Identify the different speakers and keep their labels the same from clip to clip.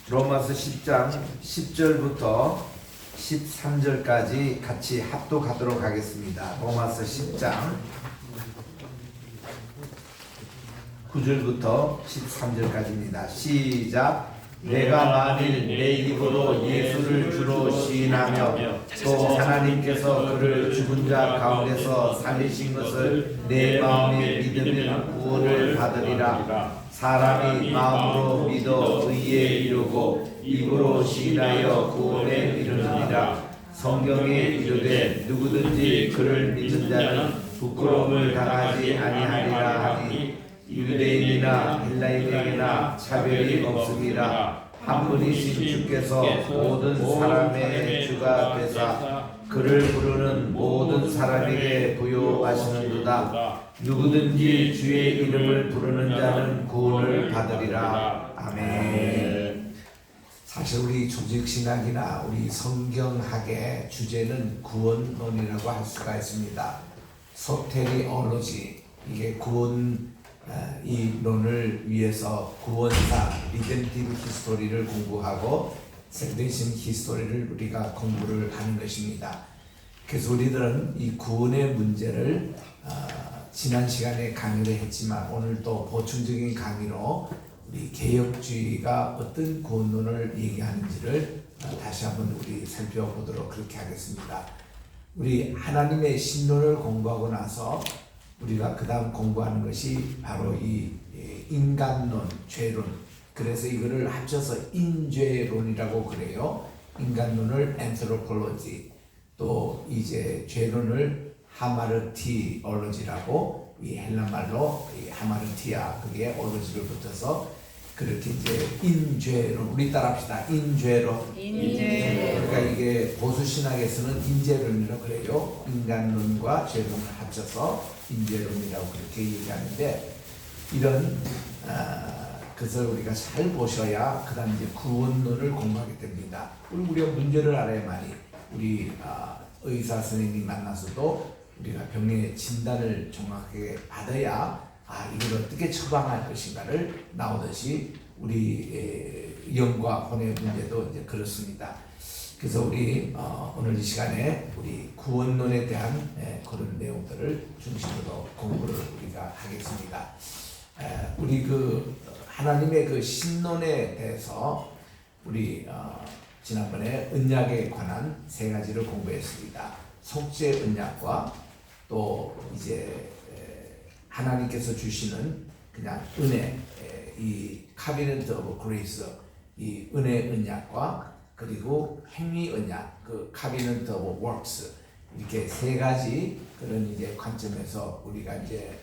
Speaker 1: 로마서 10장 10절부터 13절까지 같이 합독하도록 하겠습니다. 로마서 10장 9절부터 13절까지입니다. 시작. 내가 만일 내 입으로 예수를 주로 시인하며 또 하나님께서 그를 죽은 자 가운데서 살리신 것을 내 마음에 믿으면 구원을 받으리라. 사람이 마음으로 믿어 의에 이르고 입으로 시인하여 구원에 이르느니라. 성경에 이르되 누구든지 그를 믿는 자는 부끄러움을 당하지 아니하리라 하니 유대인이나 헬라인에게나 차별이 없으니라. 한 분이신 주께서 모든 사람의 주가 되사 그를 부르는 모든 사람에게 부요하시는도다. 누구든지 주의 이름을 부르는 자는 구원을 받으리라. 아멘. 사실 우리 조직신학이나 우리 성경학의 주제는 구원론이라고 할 수가 있습니다. 소테리올로지, 이게 구원 이론을 위해서 구원사 리덴티브 히스토리를 공부하고 셀베이션 히스토리를 우리가 공부를 하는 것입니다. 그래서 우리들은 이 구원의 문제를 지난 시간에 강의를 했지만 오늘 또 보충적인 강의로 우리 개혁주의가 어떤 구원론을 얘기하는지를 다시 한번 우리 살펴보도록 그렇게 하겠습니다. 우리 하나님의 신론을 공부하고 나서 우리가 그 다음 공부하는 것이 바로 이 인간론, 죄론. 그래서 이거를 합쳐서 인죄론이라고 그래요. 인간론을 anthropology, 또 이제 죄론을 하마르티올로지라고, 이 헬라말로 이 하마르티아, 그게 올로지를 붙어서 그렇게 이제 인죄론, 우리 따라합시다. 인죄론. 그러니까 이게 보수 신학에서는 인죄론이라고 그래요. 인간론과 죄론을 합쳐서 인죄론이라고 그렇게 얘기하는데, 이런 그것을 우리가 잘 보셔야 그다음 이제 구원론을 공부하게 됩니다. 우리가 문제를 알아야만이 우리 의사 선생님 만나서도 우리가 병의 진단을 정확하게 받아야 이걸 어떻게 처방할 것인가를 나오듯이 우리 영과 혼의 문제도 이제 그렇습니다. 그래서 우리 오늘 이 시간에 우리 구원론에 대한 그런 내용들을 중심으로 공부를 우리가 하겠습니다. 우리 그 하나님의 그 신론에 대해서 우리 지난번에 언약에 관한 세 가지를 공부했습니다. 속죄 언약과 또 이제 하나님께서 주시는 그냥 은혜, 이 covenant of grace, 이 은혜 언약과 그리고 행위 언약, 그 covenant of works, 이렇게 세 가지 그런 이제 관점에서 우리가 이제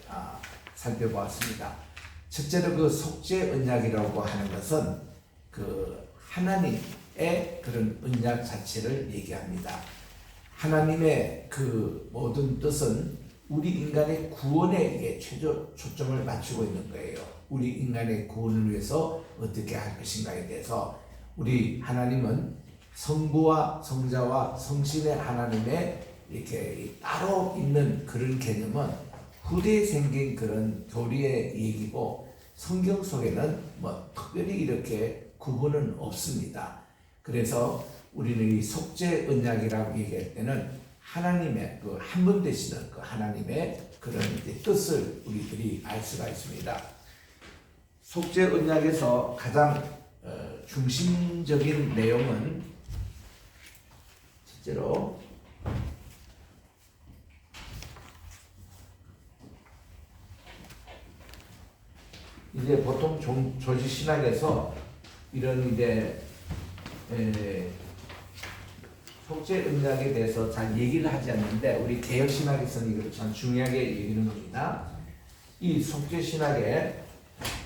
Speaker 1: 살펴보았습니다. 첫째로 그 속죄 언약이라고 하는 것은 그 하나님의 그런 언약 자체를 얘기합니다. 하나님의 그 모든 뜻은 우리 인간의 구원에 이게 초점을 맞추고 있는 거예요. 우리 인간의 구원을 위해서 어떻게 할 것인가에 대해서 우리 하나님은 성부와 성자와 성신의 하나님의 이렇게 따로 있는 그런 개념은 후대에 생긴 그런 교리의 얘기고 성경 속에는 뭐 특별히 이렇게 구분은 없습니다. 그래서 우리는 이 속죄 언약이라고 얘기할 때는 하나님의 그 한 분 되시는 그 하나님의 그런 뜻을 우리들이 알 수가 있습니다. 속죄 언약에서 가장 중심적인 내용은 실제로 이제 보통 조지 신학에서 이런 이제 속죄 언약에 대해서 잘 얘기를 하지 않는데 우리 개혁 신학에서는 이걸 참 중요하게 얘기하는 겁니다. 이 속죄 신학에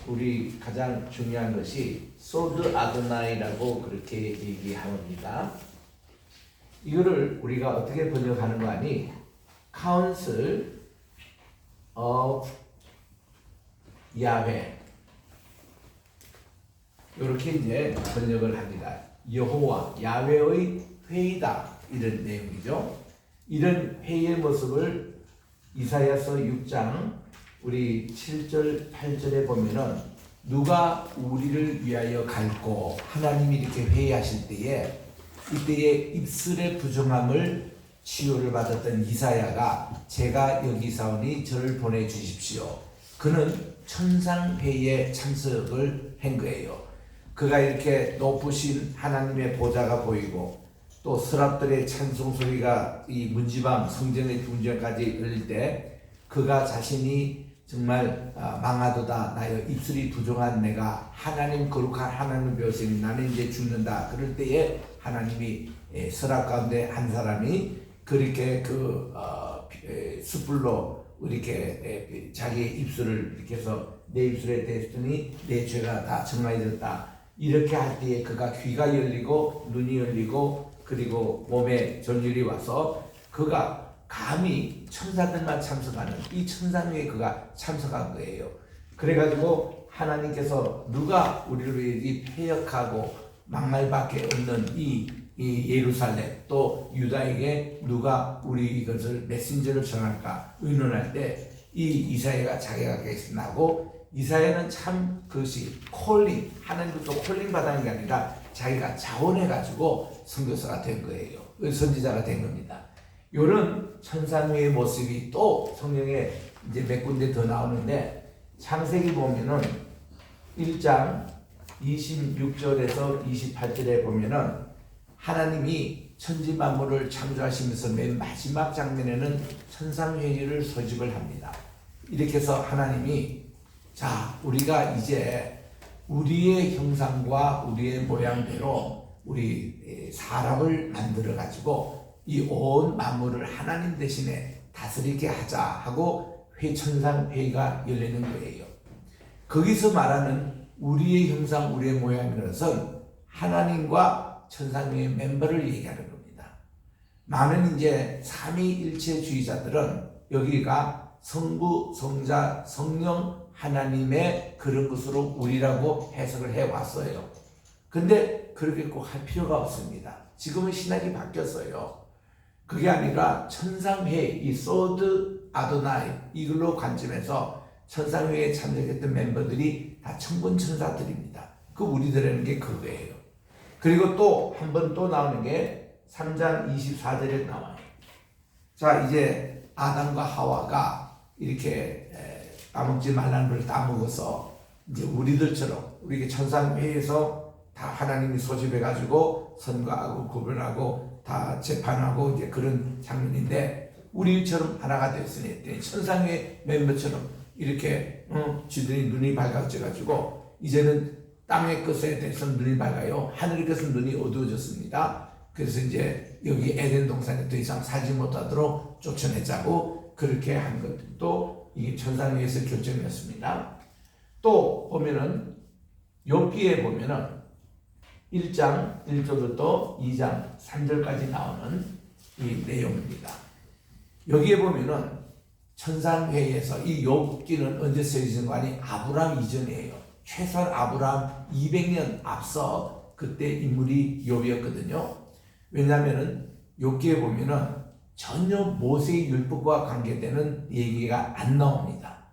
Speaker 1: 우리 가장 중요한 것이 소드 아드나이라고 그렇게 얘기합니다. 이거를 우리가 어떻게 번역하는 거 아니? Council of 야훼, 이렇게 이제 번역을 합니다. 여호와 야훼의 회의다, 이런 내용이죠. 이런 회의의 모습을 이사야서 6장 우리 7절 8절에 보면은 누가 우리를 위하여 갈고 하나님이 이렇게 회의하실 때에 이때에 입술의 부정함을 치유를 받았던 이사야가 제가 여기 사오니 저를 보내주십시오. 그는 천상회의에 참석을 한 거예요. 그가 이렇게 높으신 하나님의 보좌가 보이고 또 서랍들의 찬송 소리가 이 문지방 성전의 궁전까지 들릴 때 그가 자신이 정말 망하도다 나의 입술이 부정한 내가 하나님 거룩한 하나님 배우시니 나는 이제 죽는다. 그럴 때에 하나님이 서랍 가운데 한 사람이 그렇게 숯불로 이렇게 자기의 입술을 이렇게 해서 내 입술에 대했더니 내 죄가 다 정화해졌다. 이렇게 할 때에 그가 귀가 열리고 눈이 열리고 그리고 몸에 전율이 와서 그가 감히 천사들만 참석하는 이 천상회에 그가 참석한 거예요. 그래가지고 하나님께서 누가 우리를 위해 폐역하고 망할밖에 없는 이 예루살렘 또 유다에게 누가 우리 이것을 메신저를 전할까 의논할 때 이 이사야가 자기가 계신다고 이사야는 참 그것이 콜링 하나님부터 콜링 받는 게 아니라 자기가 자원해가지고 선교사가 된 거예요. 선지자가 된 겁니다. 이런 천상회의 모습이 또 성경에 이제 몇 군데 더 나오는데 창세기 보면은 1장 26절에서 28절에 보면은 하나님이 천지 만물을 창조하시면서 맨 마지막 장면에는 천상회의를 소집을 합니다. 이렇게 해서 하나님이 자 우리가 이제 우리의 형상과 우리의 모양대로 우리 사람을 만들어 가지고 이 온 만물을 하나님 대신에 다스리게 하자 하고 천상회의가 열리는 거예요. 거기서 말하는 우리의 형상 우리의 모양이라는 것은 하나님과 천상회의 멤버를 얘기하는 겁니다. 많은 이제 삼위일체주의자들은 여기가 성부, 성자, 성령 하나님의 그런 것으로 우리라고 해석을 해왔어요. 근데 그렇게 꼭 할 필요가 없습니다. 지금은 신학이 바뀌었어요. 그게 아니라 천상회의, 이 소드 아도나이 이걸로 관점해서 천상회의에 참석했던 멤버들이 다 천군천사들입니다. 그 우리들에는 게 그거예요. 그리고 또 한 번 또 나오는 게 3장 24절에 나와요. 자 이제 아담과 하와가 이렇게 따먹지 말라는 걸 따먹어서 이제 우리들처럼 우리 천상회의에서 다 하나님이 소집해가지고 선거하고 구별하고 다 재판하고 이제 그런 장면인데 우리처럼 하나가 됐으니 천상회의 멤버처럼 이렇게 쥐들이 눈이 밝아져가지고 이제는 땅의 것에 대해서는 눈이 밝아요. 하늘의 것은 눈이 어두워졌습니다. 그래서 이제 여기 에덴 동산에 더 이상 살지 못하도록 쫓아내자고 그렇게 한 것도 이게 천상회의에서 결정이었습니다. 또 보면은 욥기에 보면은 1장 1절부터 2장 3절까지 나오는 이 내용입니다. 여기에 보면은 천상회의에서 이 욥기는 언제 쓰여진 거 아니 아브라함 이전이에요. 최소한 아브라함 200년 앞서 그때 인물이 욥이었거든요. 왜냐하면은 욥기에 보면은 전혀 모세의 율법과 관계되는 얘기가 안 나옵니다.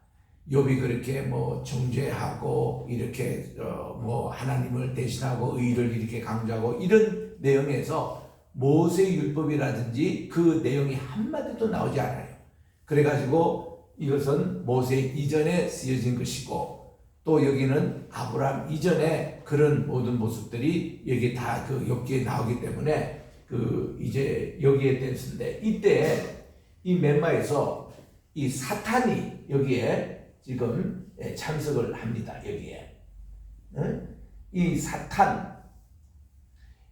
Speaker 1: 욥이 그렇게 뭐 정죄하고 이렇게 뭐 하나님을 대신하고 의를 이렇게 강조하고 이런 내용에서 모세의 율법이라든지 그 내용이 한마디도 나오지 않아요. 그래가지고 이것은 모세 이전에 쓰여진 것이고 또 여기는 아브라함 이전에 그런 모든 모습들이 여기 다 그 욥기에 나오기 때문에 그 이제 여기에 됐는데 이때 이 멤마에서 이 사탄이 여기에 지금 참석을 합니다. 여기에 이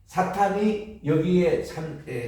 Speaker 1: 사탄이 여기에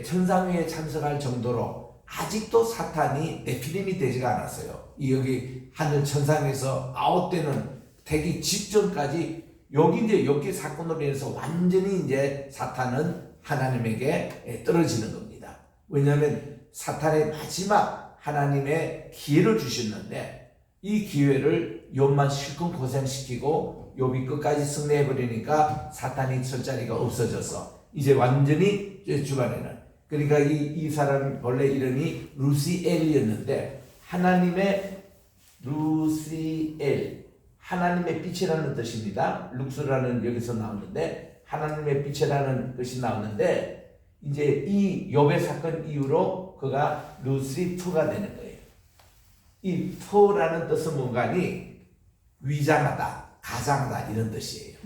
Speaker 1: 천상회에 참석할 정도로 아직도 사탄이 네피림이 되지가 않았어요. 이 여기 하늘 천상에서 아웃되는 되기 직전까지 여기 이제 여기 사건으로 인해서 완전히 이제 사탄은 하나님에게 떨어지는 겁니다. 왜냐하면 사탄의 마지막 하나님의 기회를 주셨는데 이 기회를 욥만 실컷 고생시키고 욥이 끝까지 승리해버리니까 사탄이 설 자리가 없어져서 이제 완전히 주변에는 그러니까 이 사람 원래 이름이 루시엘이었는데 하나님의 루시엘 하나님의 빛이라는 뜻입니다. 룩스라는 여기서 나오는데 하나님의 빛이라는 뜻이 나오는데 이제 이 욥의 사건 이후로 그가 루시프가 되는 거예요. 이 프라는 뜻은 뭔가니 위장하다, 가장하다 이런 뜻이에요.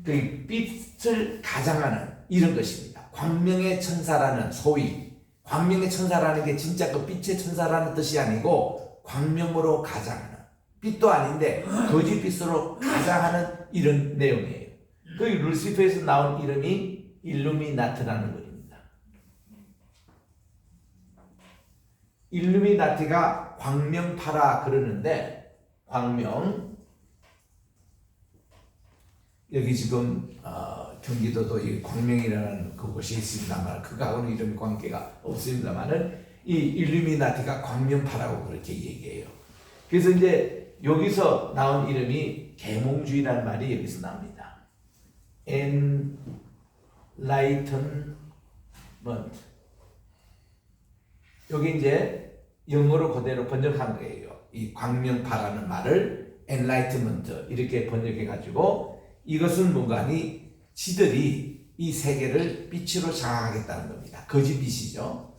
Speaker 1: 그 빛을 가장하는 이런 것입니다. 광명의 천사라는 소위 광명의 천사라는 게 진짜 그 빛의 천사라는 뜻이 아니고 광명으로 가장하는 빛도 아닌데 거짓 빛으로 가장하는 이런 내용이에요. 그 루시퍼에서 나온 이름이 일루미나트라는 것입니다. 일루미나티가 광명파라 그러는데 광명 여기 지금 경기도도 이 광명이라는 그곳이 있습니다만 그거하고는 이름이 관계가 없습니다만은 이 일루미나티가 광명파라고 그렇게 얘기해요. 그래서 이제 여기서 나온 이름이 계몽주의라는 말이 여기서 나옵니다. Enlightenment. 여기 이제 영어로 그대로 번역한 거예요. 이 광명파라는 말을 Enlightenment 이렇게 번역해 가지고 이것은 뭔가니 지들이 이 세계를 빛으로 장악하겠다는 겁니다. 거짓 빛이죠.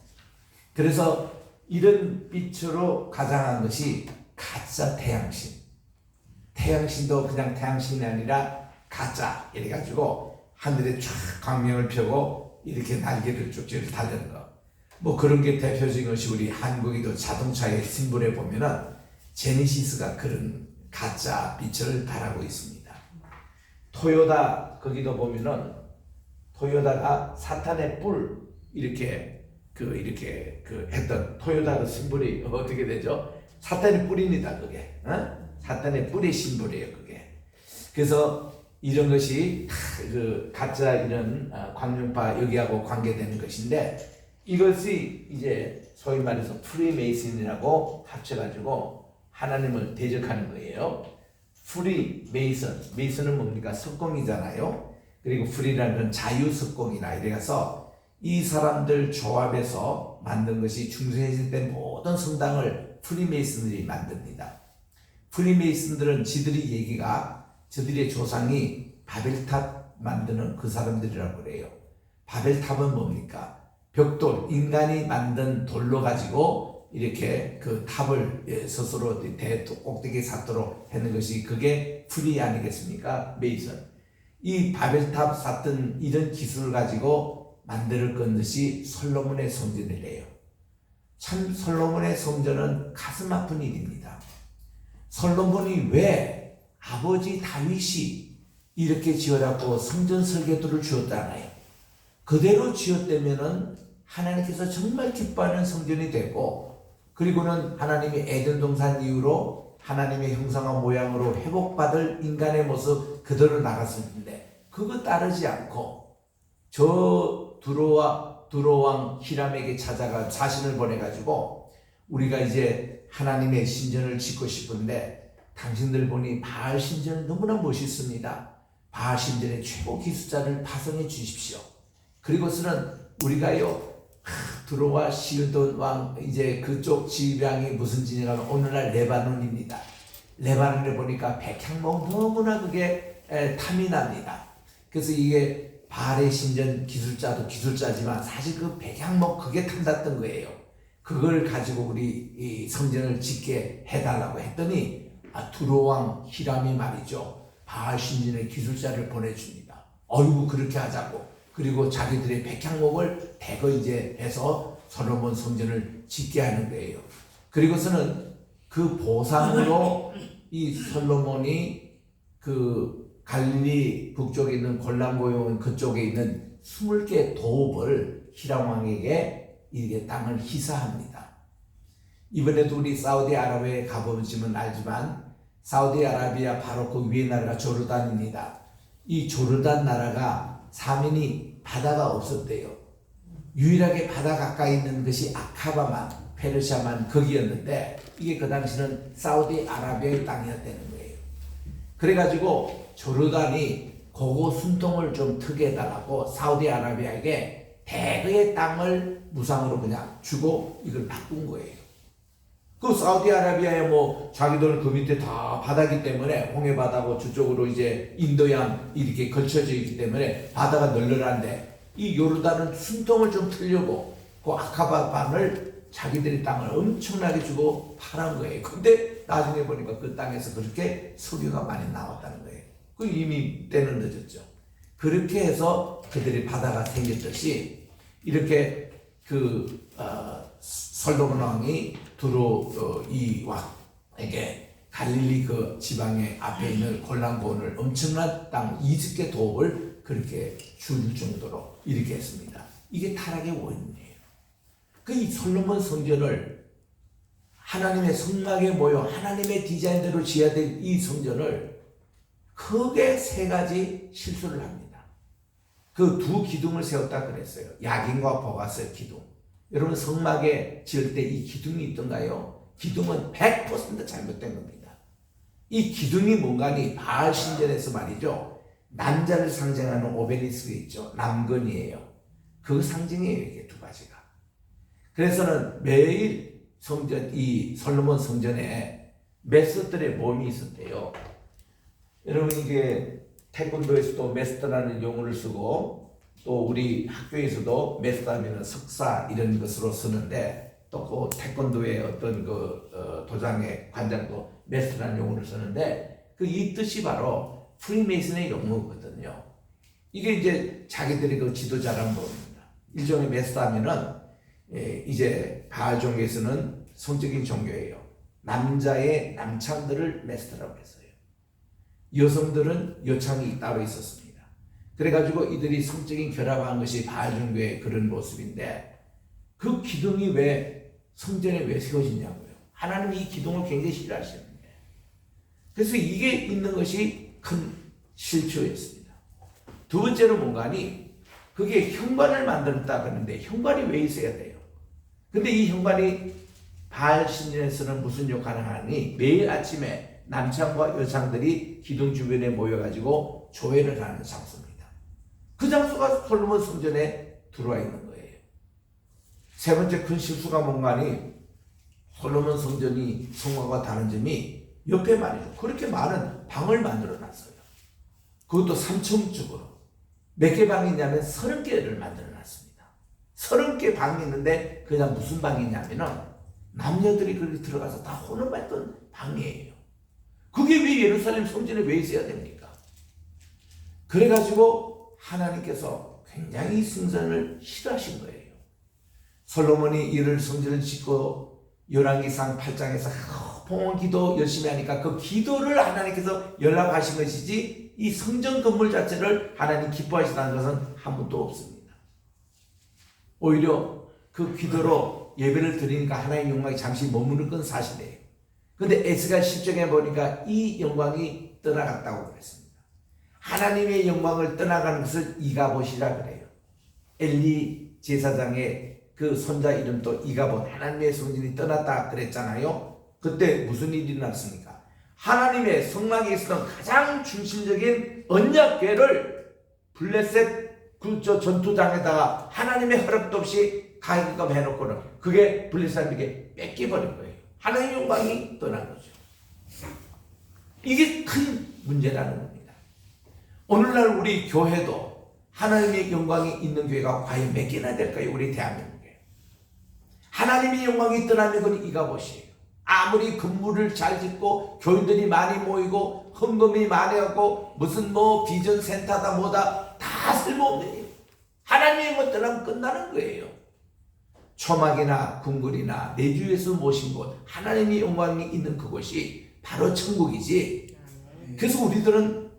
Speaker 1: 그래서 이런 빛으로 가장한 것이 가짜 태양신. 태양신도 그냥 태양신이 아니라 가짜 이래가지고 하늘에 쫙 광명을 펴고 이렇게 날개를 쭉쭉 달리는 거. 뭐 그런 게 대표적인 것이 우리 한국에도 자동차의 심볼에 보면은 제네시스가 그런 가짜 빛을 발하고 있습니다. 토요타 거기도 보면은 토요타가 사탄의 뿔 이렇게 했던 토요타 그 심볼이 어떻게 되죠? 사탄의 뿔입니다. 그게 사탄의 뿔의 심볼이에요. 그게. 그래서 이런 것이 그 가짜 이런 광명파 여기하고 관계되는 것인데 이것이 이제 소위 말해서 프리메이슨이라고 합쳐가지고 하나님을 대적하는 거예요. 프리메이슨, 메이슨은 뭡니까? 석공이잖아요. 그리고 프리라는 건 자유석공이라 이래서 이 사람들 조합해서 만든 것이 중세에 된 모든 성당을 프리메이슨들이 만듭니다. 프리메이슨들은 지들이 얘기가 저들의 조상이 바벨탑 만드는 그 사람들이라고 그래요. 바벨탑은 뭡니까? 벽돌, 인간이 만든 돌로 가지고 이렇게 그 탑을 스스로 꼭대기에 쌓도록 하는 것이 그게 프리 아니겠습니까? 메이슨. 이 바벨탑 쌓던 이런 기술을 가지고 만들 것이 솔로몬의 성전이래요. 참 솔로몬의 성전은 가슴 아픈 일입니다. 솔로몬이 왜 아버지 다윗이 이렇게 지어라고 성전 설계도를 주었잖아요. 그대로 지었다면은 하나님께서 정말 기뻐하는 성전이 되고 그리고는 하나님이 에덴 동산 이후로 하나님의 형상과 모양으로 회복받을 인간의 모습 그대로 나갔을 텐데 그거 따르지 않고 저 두로왕 히람에게 찾아가 자신을 보내가지고 우리가 이제 하나님의 신전을 짓고 싶은데 당신들 보니 바알 신전은 너무나 멋있습니다. 바알 신전의 최고 기술자를 파송해 주십시오. 그리고서는 우리가요 두로와 시드온 왕 이제 그쪽 지방이 무슨 지냐면 오늘날 레바논입니다. 레바논에 보니까 백향목 너무나 그게 탐이 납니다. 그래서 이게 바알의 신전 기술자도 기술자지만 사실 그 백향목 그게 탐났던 거예요. 그걸 가지고 우리 이 성전을 짓게 해달라고 했더니 두로왕 히람이 말이죠. 바알 신전의 기술자를 보내줍니다. 어이구 그렇게 하자고. 그리고 자기들의 백향목을 대거 이제 해서 솔로몬 성전을 짓게 하는 거예요. 그리고서는 그 보상으로 이 솔로몬이 그 갈릴리 북쪽에 있는 골란고용 그쪽에 있는 20개 도읍을 히람 왕에게 이게 땅을 희사합니다. 이번에도 우리 사우디아라비아에 가보시면 알지만 사우디아라비아 바로 그 위에 나라가 조르단입니다. 이 조르단 나라가 사면이 바다가 없었대요. 유일하게 바다 가까이 있는 것이 아카바만, 페르시아만 거기였는데 이게 그 당시는 사우디아라비아의 땅이었다는 거예요. 그래가지고 조르단이 그거 순통을 좀 트게 해달라고 사우디아라비아에게 대거의 땅을 무상으로 그냥 주고 이걸 바꾼 거예요. 그 사우디아라비아에 뭐 자기들 그 밑에 다 바다기 때문에 홍해바다고 저쪽으로 이제 인도양 이렇게 걸쳐져 있기 때문에 바다가 널널한데 이 요르단은 숨통을 좀 틀려고 그 아카바반을 자기들의 땅을 엄청나게 주고 팔은 거예요. 근데 나중에 보니까 그 땅에서 그렇게 석유가 많이 나왔다는 거예요. 그 이미 때는 늦었죠. 그렇게 해서 그들이 바다가 생겼듯이 이렇게 솔로몬 왕이 두로 이 왕에게 갈릴리 그 지방의 앞에 있는 골란고원을 엄청난 땅 20개 도읍을 그렇게 줄 정도로 이렇게 했습니다. 이게 타락의 원인이에요. 그 이 솔로몬 성전을 하나님의 성막에 모여 하나님의 디자인대로 지어야 될 이 성전을 크게 세 가지 실수를 합니다. 그 두 기둥을 세웠다 그랬어요. 야긴과 보가스의 기둥. 여러분 성막에 지을 때 이 기둥이 있던가요? 기둥은 100% 잘못된 겁니다. 이 기둥이 뭔가니 바알 신전에서 말이죠. 남자를 상징하는 오벨리스크 있죠. 남건이에요. 그 상징이에요. 이게 두 가지가. 그래서는 매일 성전, 이 솔로몬 성전에 메스들의 몸이 있었대요. 여러분 이게 태권도에서도 메스터라는 용어를 쓰고 또 우리 학교에서도 메스터하면 석사 이런 것으로 쓰는데 또 그 태권도의 어떤 도장의 관장도 메스터라는 용어를 쓰는데 그 이 뜻이 바로 프리메이슨의 용어거든요. 이게 이제 자기들이 그 지도자라는 겁니다. 일종의 메스터하면은 이제 바알 종교에서는 성적인 종교예요. 남자의 남창들을 메스터라고 했어요. 여성들은 여창이 따로 있었습니다. 그래가지고 이들이 성적인 결합한 것이 바알 종교의 그런 모습인데 그 기둥이 왜 성전에 왜 세워지냐고요. 하나님이 이 기둥을 굉장히 싫어하시는 거예요. 그래서 이게 있는 것이 큰 실추였습니다. 두 번째로 뭔가니 그게 현관을 만들었다 그러는데 현관이 왜 있어야 돼요? 근데 이 현관이 바알 신전에서는 무슨 역할을 하니 매일 아침에 남창과 여창들이 기둥 주변에 모여가지고 조회를 하는 장소입니다. 그 장소가 솔로몬 성전에 들어와 있는 거예요. 세 번째 큰 실수가 뭔가니 솔로몬 성전이 성곽과 다른 점이 옆에 말이죠. 그렇게 많은 방을 만들어 놨어요. 그것도 3층쪽으로. 몇 개 방이 있냐면 30개를 만들어 놨습니다. 30개 방이 있는데 그냥 무슨 방이냐면은 남녀들이 그렇게 들어가서 다 혼을 받던 방이에요. 그게 왜 예루살렘 성전에 왜 있어야 됩니까? 그래가지고 하나님께서 굉장히 성전을 싫어하신 거예요. 솔로몬이 이를 성전을 짓고 열왕기상 8장에서 봉헌 기도 열심히 하니까 그 기도를 하나님께서 연락하신 것이지 이 성전 건물 자체를 하나님 기뻐하시다는 것은 한 번도 없습니다. 오히려 그 기도로 예배를 드리니까 하나님의 영광이 잠시 머무는 건 사실이에요. 근데 에스겔 10장에 보니까 이 영광이 떠나갔다고 그랬습니다. 하나님의 영광을 떠나가는 것을 이가봇이라 그래요. 엘리 제사장의 그 손자 이름도 이가봇, 하나님의 성전이 떠났다 그랬잖아요. 그때 무슨 일이 일어났습니까? 하나님의 성막에 있었던 가장 중심적인 언약궤를 블레셋 전투장에다가 하나님의 허락도 없이 가기금 해놓고는 그게 블레셋에게 뺏겨버린 거예요. 하나님의 영광이 떠난 거죠. 이게 큰 문제라는 겁니다. 오늘날 우리 교회도 하나님의 영광이 있는 교회가 과연 몇 개나 될까요? 우리 대한민국에. 하나님의 영광이 떠나면 그건 이가봇이에요. 아무리 건물을 잘 짓고 교인들이 많이 모이고 헌금이 많이 하고 무슨 비전 센터다 뭐다 다 쓸모없는 일. 하나님의 영광 떠나면 끝나는 거예요. 초막이나 궁궐이나 내주에서 모신 곳, 하나님의 영광이 있는 그곳이 바로 천국이지. 그래서 우리들은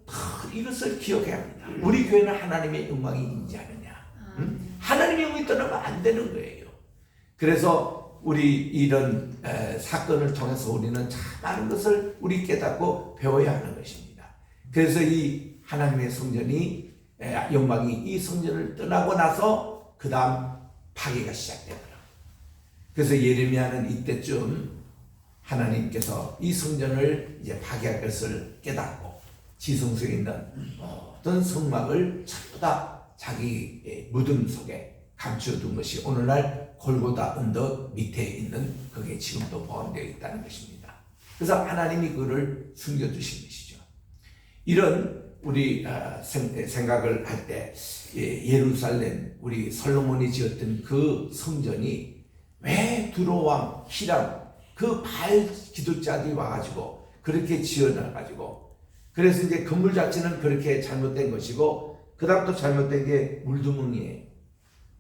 Speaker 1: 이것을 기억해야 합니다. 우리 교회는 하나님의 영광이 있는지 아느냐. 하나님의 영광이 떠나면 안 되는 거예요. 그래서 우리 이런 사건을 통해서 우리는 참 많은 것을 우리 깨닫고 배워야 하는 것입니다. 그래서 이 하나님의 성전이 영광이 이 성전을 떠나고 나서 그 다음 파괴가 시작되더라. 그래서 예레미야는 이때쯤 하나님께서 이 성전을 이제 파괴할 것을 깨닫고 지성소에 있는 모든 성막을 전부 다 자기 무덤 속에 감추어둔 것이 오늘날 골고다 언덕 밑에 있는 그게 지금도 포함되어 있다는 것입니다. 그래서 하나님이 그를 숨겨주신 것이죠. 이런 우리 생각을 할 때 예루살렘 우리 솔로몬이 지었던 그 성전이 왜 두로왕 히람 그 바알 기독자들이 와가지고 그렇게 지어놔가지고 그래서 이제 건물 자체는 그렇게 잘못된 것이고 그 다음 또 잘못된 게 물두멍이에요.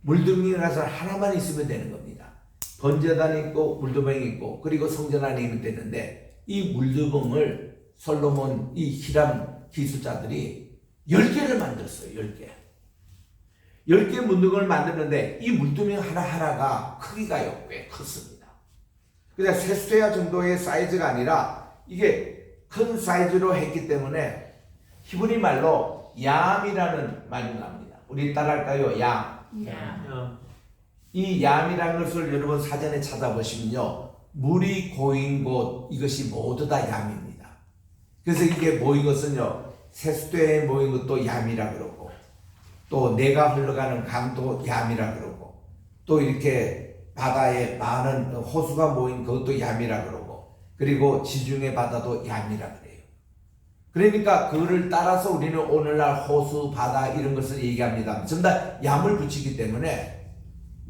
Speaker 1: 물두멍에 가서 하나만 있으면 되는 겁니다. 번제단이 있고 물두멍이 있고 그리고 성전 안에 있으면 되는데 이 물두멍을 솔로몬 이 히람 기술자들이 10개를 만들었어요. 10개. 10개 물두멍을 만드는데 이 물두멍 하나하나가 크기가요 꽤 컸습니다. 그냥 세수대야 정도의 사이즈가 아니라 이게 큰 사이즈로 했기 때문에 히브리 말로 얌이라는 말이 납니다. 우리 따라할까요? 얌. 이 얌이라는 것을 여러분 사전에 찾아보시면요. 물이 고인 곳 이것이 모두 다 얌입니다. 그래서 이게 모인 것은요. 세수대에 모인 것도 얌이라 그러고 또 내가 흘러가는 강도 얌이라 그러고 또 이렇게 바다에 많은 호수가 모인 그것도 얌이라 그러고 그리고 지중해 바다도 얌이라 그래요. 그러니까 그를 따라서 우리는 오늘날 호수, 바다 이런 것을 얘기합니다. 전부 다 얌을 붙이기 때문에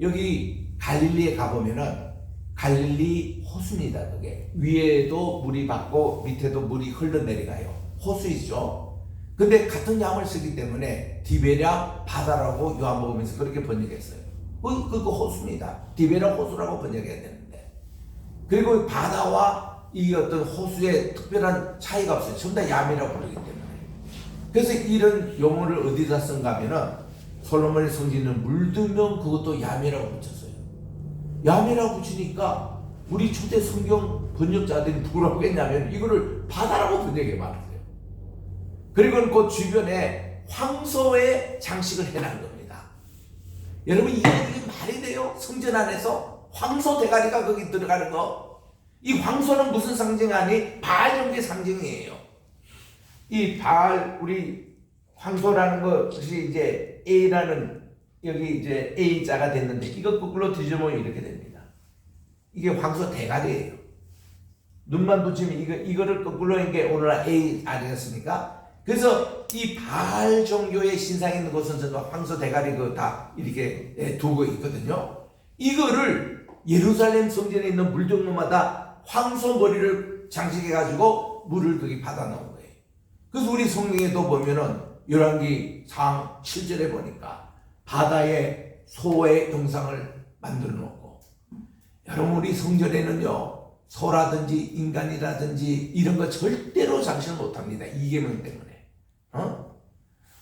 Speaker 1: 여기 갈릴리에 가보면은 갈릴리 호수입니다. 그게 위에도 물이 받고 밑에도 물이 흘러내려가요. 호수이죠. 근데 같은 얌을 쓰기 때문에 디베랴 바다라고 요한복음에서 그렇게 번역했어요. 그 호수입니다. 디베랴 호수라고 번역해야 되는데 그리고 바다와 이 어떤 호수에 특별한 차이가 없어요. 전부 다 얌이라고 부르기 때문에. 그래서 이런 용어를 어디다 쓴가 하면은 솔로몬의 성전은 물두멍 그것도 얌이라고 붙였어요. 얌이라고 붙이니까 우리 초대 성경 번역자들이 뭐라고 했냐면 이거를 바다라고 번역해 말았어요. 그리고 그 주변에 황소의 장식을 해놓은 겁니다. 여러분 이게 말이 돼요? 성전 안에서 황소 대가리가 거기 들어가는 거. 이 황소는 무슨 상징 아니? 바알 종교의 상징이에요. 이 바알 우리 황소라는 것이 이제 A라는 여기 이제 A자가 됐는데 이거 거꾸로 뒤집으면 이렇게 됩니다. 이게 황소 대가리예요. 눈만 붙이면 이거를 거꾸로 한 게 오늘날 A 아니겠습니까? 그래서 이 바알 종교의 신상이 있는 곳은 전부 황소 대가리 그 다 이렇게 두고 있거든요. 이거를 예루살렘 성전에 있는 물두멍마다 황소 머리를 장식해가지고 물을 거기 받아 넣은 거예요. 그래서 우리 성경에도 보면은 열왕기 4장 7절에 보니까 바다에 소의 형상을 만들어 놓고 여러분 우리 성전에는요 소라든지 인간이라든지 이런 거 절대로 장식을 못합니다. 이계명 때문에.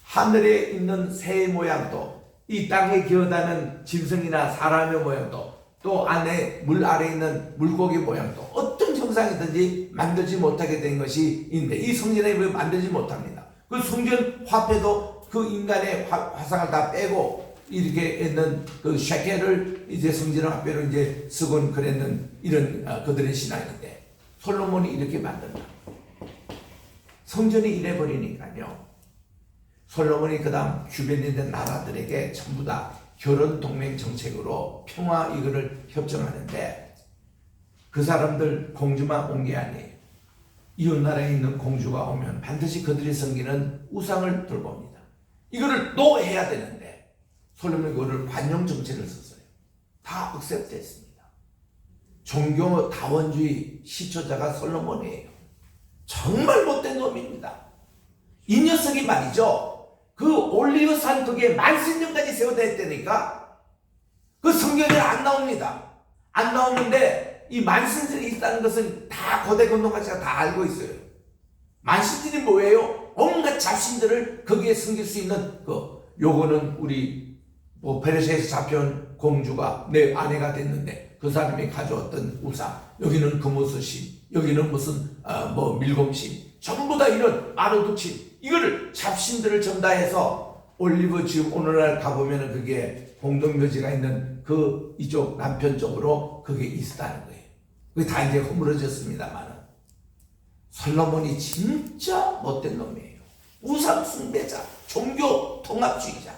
Speaker 1: 하늘에 있는 새의 모양도 이 땅에 기어다니는 짐승이나 사람의 모양도 또 안에 물 아래에 있는 물고기 모양도 어떤 형상이든지 만들지 못하게 된 것이 있는데 이 성전에 만들지 못합니다. 그 성전 화폐도 그 인간의 화상을 다 빼고 이렇게 있는 그 쉐켈을 이제 성전 화폐로 이제 쓰곤 그랬는 이런 그들의 신앙인데 솔로몬이 이렇게 만든다. 성전이 이래 버리니까요. 솔로몬이 그 다음 주변에 있는 나라들에게 전부 다 결혼 동맹 정책으로 평화 이거를 협정하는데 그 사람들 공주만 온 게 아니에요. 이웃 나라에 있는 공주가 오면 반드시 그들이 섬기는 우상을 들고 옵니다. 이거를 또 해야 되는데 솔로몬이 그거를 관용 정책을 썼어요. 다 억셉트했습니다. 종교 다원주의 시초자가 솔로몬이에요. 정말 못된 놈입니다. 이 녀석이 말이죠. 그 올리브산 덕에 만신년까지 세워다 했다니까 그 성경에 안 나옵니다. 안 나오는데 이 만신들이 있다는 것은 다 고대 건동가치가 다 알고 있어요. 만신들이 뭐예요? 온갖 잡신들을 거기에 섬길 수 있는 요거는 우리 페르시아에서 잡혀온 공주가 내 아내가 됐는데 그 사람이 가져왔던 우상, 여기는 금오수신, 여기는 무슨 밀곰신, 전부 다 이런 아르두친 이거를 잡신들을 전다해서 올리브 지금 오늘날 가보면 그게 공동묘지가 있는 그 이쪽 남편 쪽으로 그게 있었다는 거예요. 그게 다 이제 허물어졌습니다만 솔로몬이 진짜 못된 놈이에요. 우상 숭배자, 종교 통합주의자.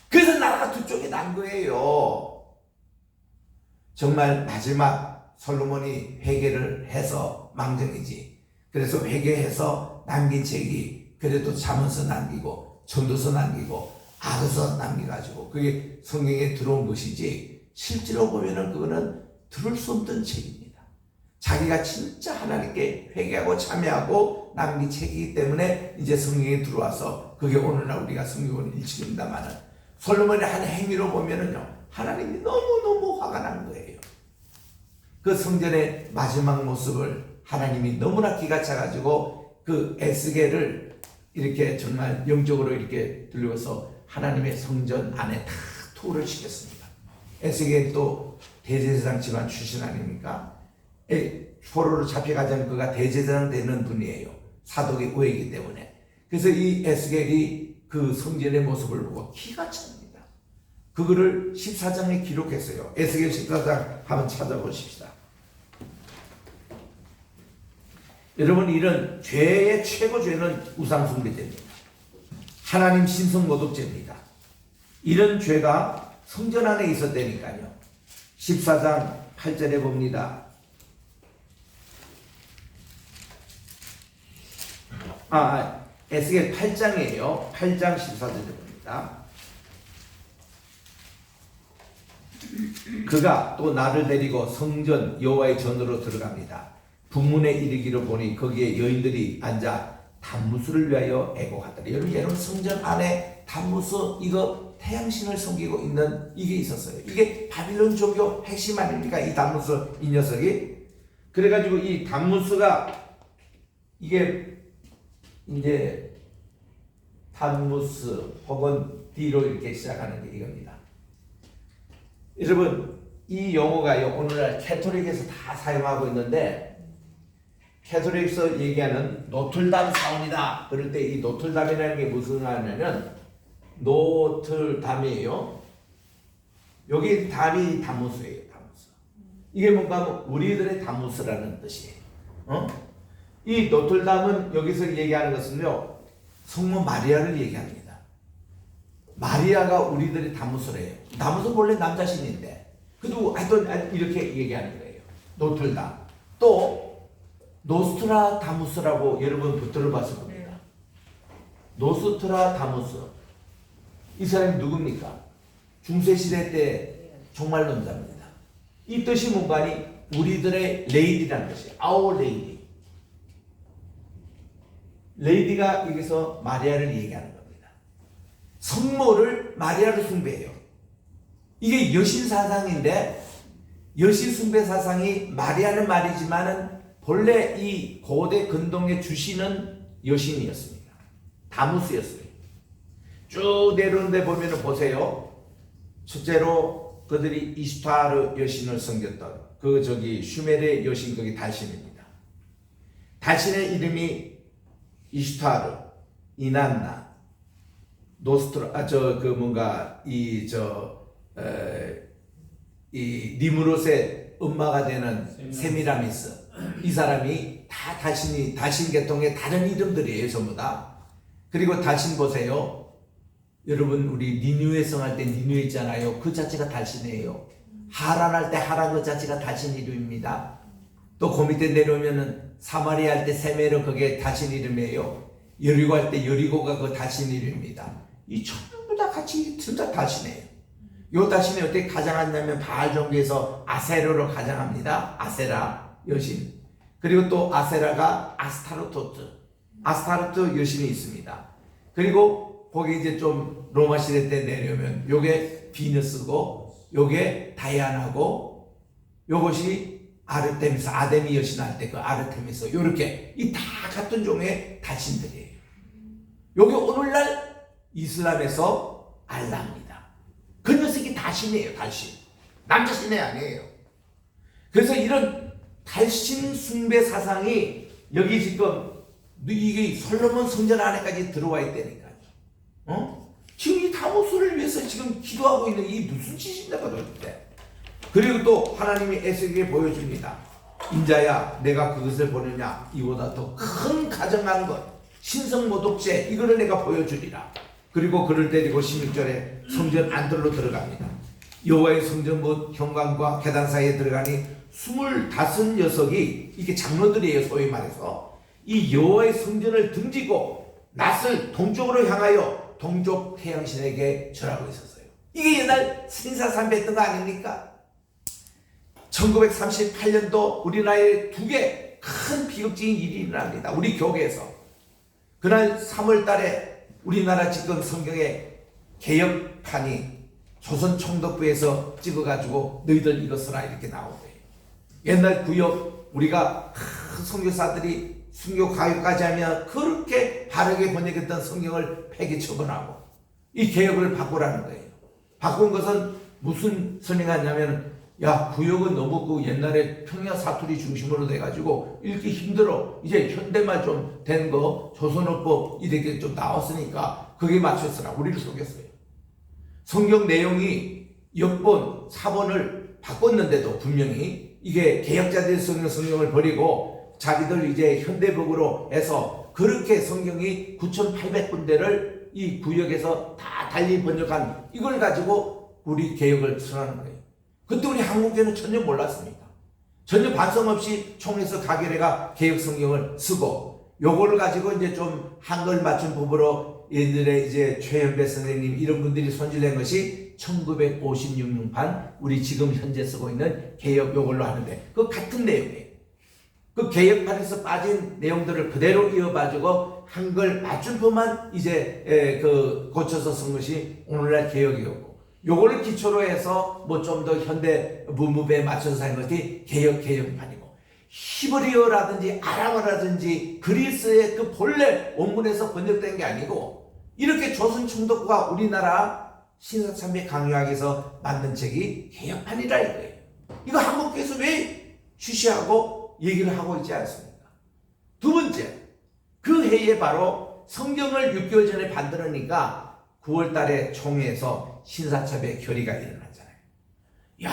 Speaker 1: 그래서 나라가 두 쪽이 난 거예요. 정말 마지막 솔로몬이 회개를 해서 망정이지. 그래서 회개해서 남긴 책이 그래도 잠언서 남기고 전도서 남기고 아그서 남겨가지고 그게 성경에 들어온 것이지, 실제로 보면은 그거는 들을 수 없던 책입니다. 자기가 진짜 하나님께 회개하고 참여하고 남긴 책이기 때문에 이제 성경에 들어와서 그게 오늘날 우리가 성경을 읽습니다만은, 솔로몬의 한 행위로 보면은요, 하나님이 너무너무 화가 난 거예요. 그 성전의 마지막 모습을 하나님이 너무나 기가 차가지고 그 에스겔을 이렇게 정말 영적으로 이렇게 들려서 하나님의 성전 안에 다 투를 시켰습니다. 에스겔 또 대제사장 집안 출신 아닙니까? 포로로 잡혀가자면 그가 대제사장 되는 분이에요. 사독의 우애이기 때문에. 그래서 이 에스겔이 그 성전의 모습을 보고 기가 찹니다. 그거를 14장에 기록했어요. 에스겔 14장 한번 찾아보십시다. 여러분, 이런 죄의 최고 죄는 우상숭배죄입니다. 하나님 신성모독죄입니다. 이런 죄가 성전 안에 있었다니까요. 14장 8절에 봅니다. 에스겔 8장이에요. 8장 14절에 봅니다. 그가 또 나를 데리고 성전 여호와의 전으로 들어갑니다. 북문에 이르기로 보니 거기에 여인들이 앉아 단무스를 위하여 애곡하더라. 여러분 성전 안에 단무스, 이거 태양신을 섬기고 있는 이게 있었어요. 이게 바빌론 종교 핵심 아닙니까? 이 단무스, 이 녀석이. 그래가지고 이 단무스가 이게 이제 단무스 혹은 D로 이렇게 시작하는 게 이겁니다. 여러분, 이 용어가요, 오늘날 캐톨릭에서 다 사용하고 있는데, 캐톨릭에서 얘기하는 노틀담 사원이다. 그럴 때 이 노틀담이라는 게 무슨 말이냐면, 노틀담이에요. 여기 담이 단무스예요. 단무스. 이게 뭔가 하면 우리들의 단무스라는 뜻이에요. 이 노틀담은 여기서 얘기하는 것은요, 성모 마리아를 얘기합니다. 마리아가 우리들의 단무스래요. 단무스 원래 남자신인데, 그래도 하여튼 이렇게 얘기하는 거예요. 노틀담. 또 노스트라다무스라고 여러분 들어봤을 겁니다. 노스트라다무스. 이 사람이 누굽니까? 중세시대 때 종말론자입니다. 이 뜻이 뭔가니 우리들의 레이디라는 뜻이에요. Our Lady. 레이디가 여기서 마리아를 얘기하는 겁니다. 성모를 마리아로 숭배해요. 이게 여신 사상인데, 여신 숭배 사상이 마리아는 말이지만은 본래 이 고대 근동의 주신은 여신이었습니다. 다무스였어요. 쭉 내려오는데 보면은 보세요. 첫째로 그들이 이스타르 여신을 섬겼던 그 슈메르의 여신, 거기 달신입니다. 달신의 이름이 이스타르, 이난나, 노스트라, 이 니무롯의 엄마가 되는 세미라미스. 이 사람이 다 달신 계통의 다른 이름들이에요, 전부 다. 그리고 달신 보세요. 여러분, 우리 니누에 성할 때 니누에 있잖아요. 그 자체가 달신이에요. 하란 할 때 하란 그 자체가 달신 이름입니다. 또 그 밑에 내려오면은 사마리아 할 때 세메르, 그게 달신 이름이에요. 여리고 할 때 여리고가 그 달신 이름입니다. 이 전부 다 같이 진짜 달신이에요. 요 달신이 어떻게 가장하냐면 바알 종교에서 아세라로 가장합니다. 아세라 여신. 그리고 또 아세라가 아스타로트 여신이 있습니다. 그리고 거기 이제 좀 로마 시대 때 내려오면 요게 비너스고, 요게 다이아나고, 요것이 아르테미스, 아데미 여신 할 때 그 아르테미스, 요렇게 이 다 같은 종의 달신들이에요. 요게 오늘날 이슬람에서 알라입니다. 그 녀석이 달신이에요. 달신. 남자신이 아니에요. 그래서 이런 달신 숭배 사상이 여기 지금 이게 솔로몬 성전 안에까지 들어와 있다니까요. 지금 이 다무스를 위해서 지금 기도하고 있는 이 무슨 짓인가 도대체. 그리고 또 하나님이 에스겔에게 보여줍니다. 인자야, 내가 그것을 보느냐? 이보다 더 큰 가증한 것, 신성모독죄, 이거를 내가 보여주리라. 그리고 그를 데리고 16절에 성전 안뜰로 들어갑니다. 여호와의 성전 곧 현관과 계단 사이에 들어가니 25녀석이 이게 장로들이에요. 소위 말해서 이 여호와의 성전을 등지고 낯을 동쪽으로 향하여 동쪽 태양신에게 절하고 있었어요. 이게 옛날 신사삼배했던 거 아닙니까? 1938년도 우리나라에 두 개 큰 비극적인 일이 일어납니다. 우리 교계에서. 그날 3월 달에 우리나라 지금 성경에 개혁판이 조선 총독부에서 찍어가지고 너희들 이거 써라 이렇게 나오대요. 옛날 구역 우리가 선교사들이 순교 가요까지 하면 그렇게 바르게 번역했던 성경을 폐기 처분하고 이 개혁을 바꾸라는 거예요. 바꾼 것은 무슨 선행하냐면 야 구역은 너무 그 옛날에 평야 사투리 중심으로 돼가지고 읽기 힘들어. 이제 현대말 좀 된 거 조선어법 이렇게 좀 나왔으니까 거기에 맞춰서라. 우리를 속였어요. 성경 내용이 역본, 사본을 바꿨는데도 분명히 이게 개혁자들이 성경을 버리고 자기들 이제 현대복으로 해서 그렇게 성경이 9,800군데를 이 구역에서 다 달리 번역한 이걸 가지고 우리 개혁을 선언하는 거예요. 그때 우리 한국교회는 전혀 몰랐습니다. 전혀 반성 없이 총에서 가계래가 개혁 성경을 쓰고 요거를 가지고 이제 좀 한글 맞춤 법으로 옛날에 이제 최현배 선생님 이런 분들이 손질한 것이 1956년판 우리 지금 현재 쓰고 있는 개혁 요걸로 하는데 그 같은 내용이에요. 그 개혁판에서 빠진 내용들을 그대로 이어가지고 한글 맞춤법만 이제 그 고쳐서 쓴 것이 오늘날 개혁이었고 요거를 기초로 해서 뭐 좀 더 현대 문법에 맞춰서 한 것이 개혁판이고 히브리어라든지 아람어라든지 그리스의 그 본래 원문에서 번역된 게 아니고 이렇게 조선 총독부가 우리나라 신사참배 강요하기 위해서 만든 책이 개혁판이라 이거예요. 이거 한국교회에서 왜 취시하고 얘기를 하고 있지 않습니까? 두 번째, 그 해에 바로 성경을 6개월 전에 만들으니까 9월 달에 총회에서 신사참배 결의가 일어났잖아요. 야,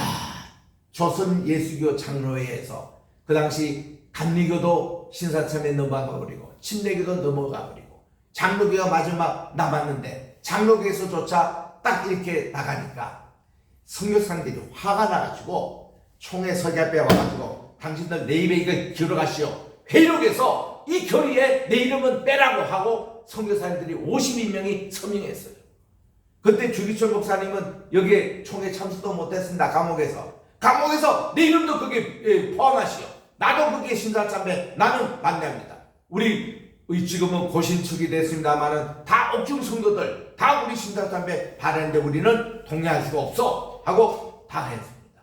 Speaker 1: 조선 예수교 장로회에서 그 당시 감리교도 신사참배 넘어가 버리고 침례교도 넘어가 버리고 장로교가 마지막 남았는데 장로교에서조차 딱 이렇게 나가니까 선교사님들이 화가 나가지고 총회 서기 앞에 와가지고 당신들 내 입에 이거 들어가시오. 회의록에서 이 결의에 내 이름은 빼라고 하고 선교사님들이 52명이 서명했어요. 그때 주기철 목사님은 여기에 총회 참석도 못했습니다. 감옥에서 내 이름도 거기에 포함하시오. 나도 거기에 신사참배 나는 반대합니다. 우리 지금은 고신축이 됐습니다만은 다 옥중 성도들 다 우리 신사참배 반대하는데 우리는 동의할 수가 없어 하고 다 했습니다.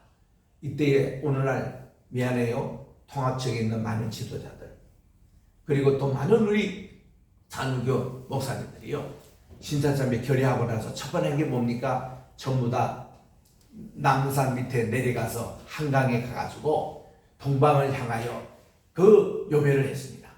Speaker 1: 이때에 오늘날 미안해요. 통합청에 있는 많은 지도자들 그리고 또 많은 우리 단우교 목사님들이요. 신사참배 결의하고 나서 첫 번째 한 게 뭡니까? 전부 다 남산 밑에 내려가서 한강에 가가지고 동방을 향하여 그 요배를 했습니다.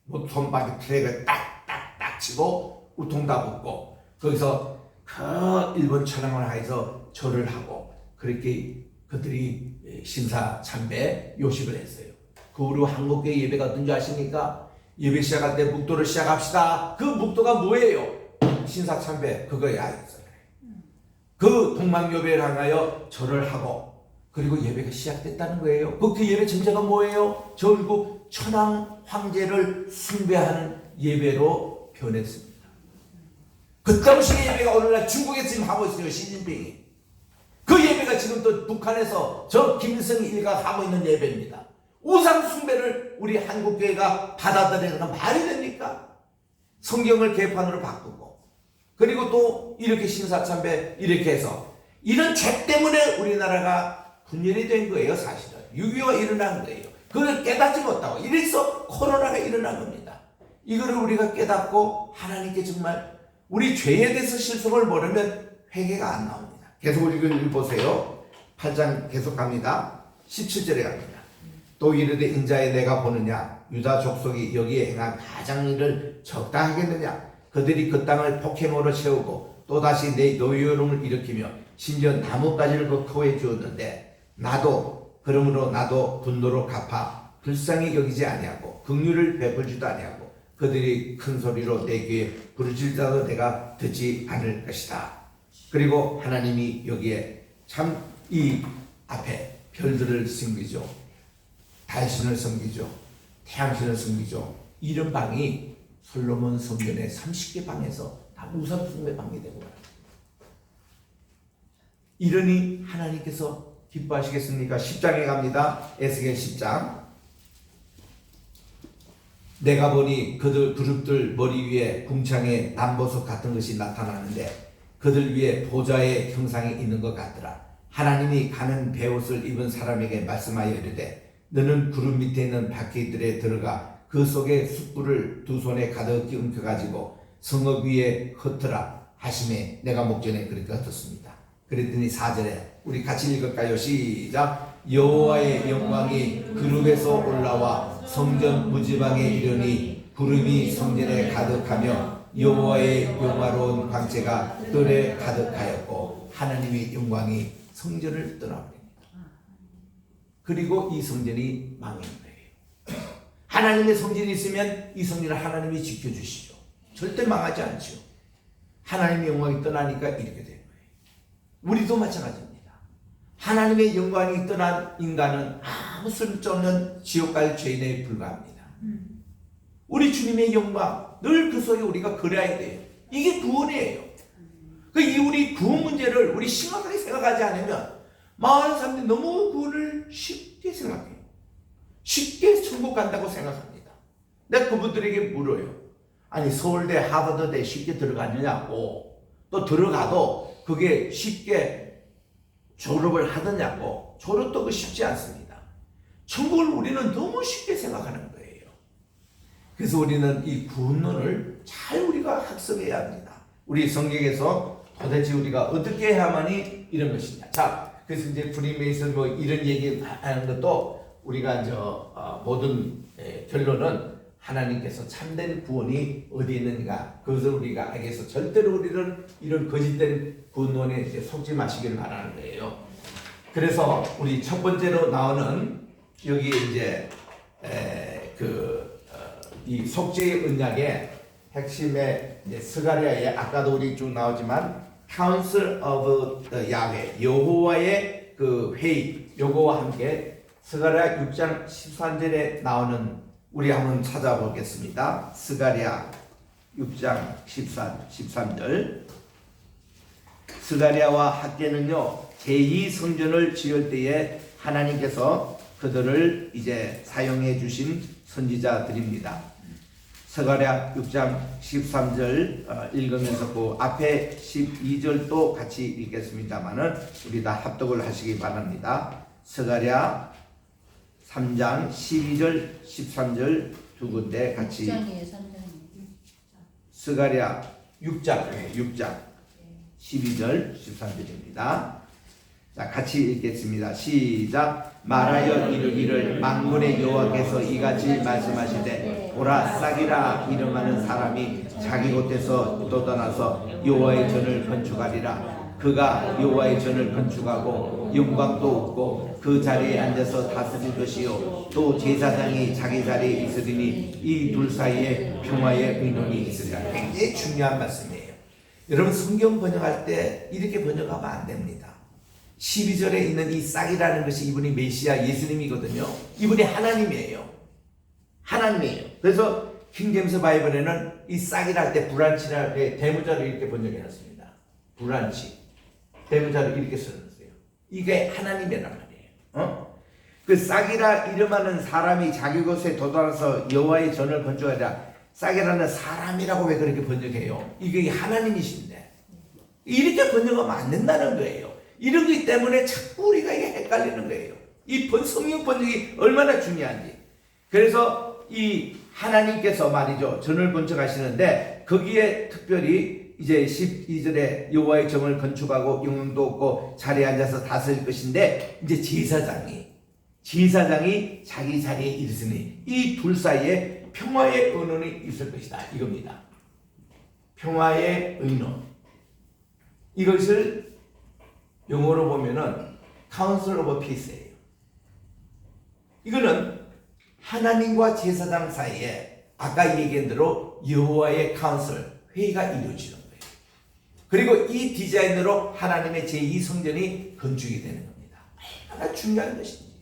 Speaker 1: 뭐 손바닥 트랙을 딱딱딱 치고 우통다 붙고 거기서 그 일본 천황을 하여서 절을 하고 그렇게 그들이 신사참배 요식을 했어요. 그 후로 한국교회 예배가 어떤 줄 아십니까? 예배 시작할 때 묵도를 시작합시다. 그 묵도가 뭐예요? 신사참배 그거야. 그 동방요배를 향하여 절을 하고 그리고 예배가 시작됐다는 거예요. 그 예배 정체가 뭐예요? 결국 천황 황제를 숭배하는 예배로 변했습니다. 그따위식의 예배가 오늘날 중국에서 지금 하고 있어요. 시진핑이. 그 예배가 지금 또 북한에서 저 김일성 일가가 하고 있는 예배입니다. 우상 숭배를 우리 한국교회가 받아들이는 건 말이 됩니까? 성경을 개판으로 바꾸고 그리고 또 이렇게 신사참배 이렇게 해서 이런 죄 때문에 우리나라가 분열이 된 거예요. 사실은 6.25가 일어난 거예요. 그걸 깨닫지 못하고 이래서 코로나가 일어난 겁니다. 이거를 우리가 깨닫고 하나님께 정말 우리 죄에 대해서 실속을 모르면 회개가 안 나옵니다. 계속 읽어보세요. 8장 계속 갑니다. 17절에 갑니다. 또 이르되 인자에 내가 보느냐 유다 족속이 여기에 행한 가장 일을 적당하겠느냐 그들이 그 땅을 폭행으로 채우고 또다시 내 노여움을 일으키며 심지어 나뭇가지를 그 코에 주었는데 그러므로 나도 분노로 갚아 불쌍히 여기지 아니하고 긍휼을 베풀지도 아니하고 그들이 큰 소리로 내 귀에 부르짖어도 내가 듣지 않을 것이다. 그리고 하나님이 여기에 참 이 앞에 별들을 섬기죠. 달신을 섬기죠. 태양신을 섬기죠. 이런 방이 솔로몬 성전의 30개 방에서 다 우상 숭배 방이 되고 이러니 하나님께서 기뻐하시겠습니까? 10장에 갑니다. 에스겔 10장. 내가 보니 그들 그룹들 머리 위에 궁창에 남보석 같은 것이 나타나는데 그들 위에 보좌의 형상이 있는 것 같더라. 하나님이 가는 베옷을 입은 사람에게 말씀하여 이르되 너는 구름 밑에 있는 바퀴들에 들어가 그 속에 숯불을 두 손에 가득히 움켜가지고 성읍 위에 흩어라 하심에 내가 목전에 그렇게 흩었습니다. 그랬더니 4절에 우리 같이 읽을까요? 시작. 여호와의 영광이 그룹에서 올라와 성전 무지방에 이르니 구름이 성전에 가득하며 여호와의 영화로운 광채가 뜰에 가득하였고 하나님의 영광이 성전을 떠나버립니다. 그리고 이 성전이 망한 거예요. 하나님의 성전이 있으면 이 성전을 하나님이 지켜주시죠. 절대 망하지 않죠. 하나님의 영광이 떠나니까 이렇게 되는 거예요. 우리도 마찬가지입니다. 하나님의 영광이 떠난 인간은 아무 쓸데없는 지옥 갈 죄인에 불과합니다. 우리 주님의 영광 늘 그 속에 우리가 그려야 돼요. 이게 구원이에요. 이 우리 구원 문제를 우리 심각하게 생각하지 않으면 많은 사람들이 너무 구원을 쉽게 생각해요. 쉽게 천국 간다고 생각합니다. 내가 그분들에게 물어요. 아니 서울대 하버드대 쉽게 들어갔느냐고, 또 들어가도 그게 쉽게 졸업을 하느냐고. 졸업도 그 쉽지 않습니다. 천국을 우리는 너무 쉽게 생각하는 거예요. 그래서 우리는 이 구원론을 잘 우리가 학습해야 합니다. 우리 성경에서 도대체 우리가 어떻게 해야만이 이런 것이냐. 자, 그래서 이제 프리메이슨 뭐 이런 얘기 하는 것도 우리가 모든 결론은 하나님께서 참된 구원이 어디 있는가 그것을 우리가 알겠어. 절대로 우리는 이런 거짓된 구원론에 속지 마시기를 바라는 거예요. 그래서 우리 첫 번째로 나오는 여기 이제 이 속죄의 언약의 핵심의 스가랴의 아까도 우리 쭉 나오지만 Council of the Yahweh 여호와의 그 회의 요거와 함께 스가랴 6장 13절에 나오는 우리 한번 찾아보겠습니다. 스가랴 6장 13절 스가랴와 학계는요 제2성전을 지을 때에 하나님께서 그들을 이제 사용해 주신 선지자들입니다. 스가랴 6장 13절 읽으면서 그 앞에 12절도 같이 읽겠습니다만은 우리 다 합독을 하시기 바랍니다. 스가랴 3장 12절 13절 두 군데 같이
Speaker 2: 6장이에요, 3장이에요.
Speaker 1: 스가랴 6장 12절 13절입니다. 자, 같이 읽겠습니다. 시작. 말하여 이르기를 만군의 여호와께서 이같이 말씀하시되 보라 싹이라 이름하는 사람이 자기 곳에서 떠나서 여호와의 전을 건축하리라. 그가 여호와의 전을 건축하고 영광도 없고 그 자리에 앉아서 다스릴 것이요 또 제사장이 자기 자리에 있으리니 이 둘 사이에 평화의 의논이 있으리라. 굉장히 중요한 말씀이에요. 여러분 성경 번역할 때 이렇게 번역하면 안 됩니다. 12절에 있는 이 싹이라는 것이 이분이 메시아 예수님이거든요. 이분이 하나님이에요. 하나님이에요. 그래서 킹제임스 바이블에는 이 싹이라 할 때 브란치라 때 대문자로 이렇게 번역해 놨습니다. 브란치 대문자로 이렇게 써놨어요. 이게 하나님이란 말이에요. 그 싹이라 이름하는 사람이 자기 곳에 도달해서 여호와의 전을 건축하리라. 싹이라는 사람이라고 왜 그렇게 번역해요? 이게 하나님이신데 이렇게 번역하면 안 된다는 거예요. 이러기 때문에 자꾸 우리가 이게 헷갈리는 거예요. 이 성경 번역이 얼마나 중요한지. 그래서 이 하나님께서 말이죠. 전을 건축하시는데 거기에 특별히 이제 12절에 여호와의 전을 건축하고 영광도 없고 자리에 앉아서 다스릴 것인데 이제 제사장이 자기 자리에 있으니 이 둘 사이에 평화의 의논이 있을 것이다. 이겁니다. 평화의 의논. 이것을 영어로 보면은 Council of Peace예요. 이거는 하나님과 제사장 사이에 아까 얘기한 대로 여호와의 카운슬 회의가 이루어지는 거예요. 그리고 이 디자인으로 하나님의 제2성전이 건축이 되는 겁니다. 얼마나 중요한 것인지.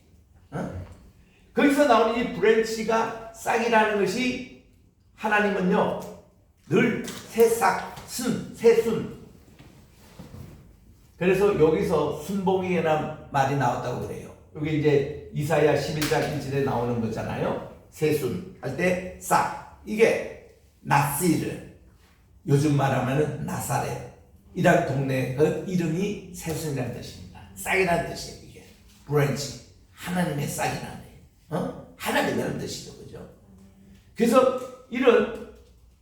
Speaker 1: 거기서 나오는 이 브랜치가 싹이라는 것이 하나님은요 늘 새싹, 새순. 그래서 여기서 순봉이라는 말이 나왔다고 그래요. 여기 이제 이사야 11장 1절에 나오는 거잖아요. 새순 할 때 싹. 이게 나시르. 요즘 말하면은 나사렛이라는 동네 그 이름이 새순이라는 뜻입니다. 싹이라는 뜻이에요. 이게 브랜치. 하나님의 싹이라는 하나님이라는 뜻이죠. 그죠? 그래서 이런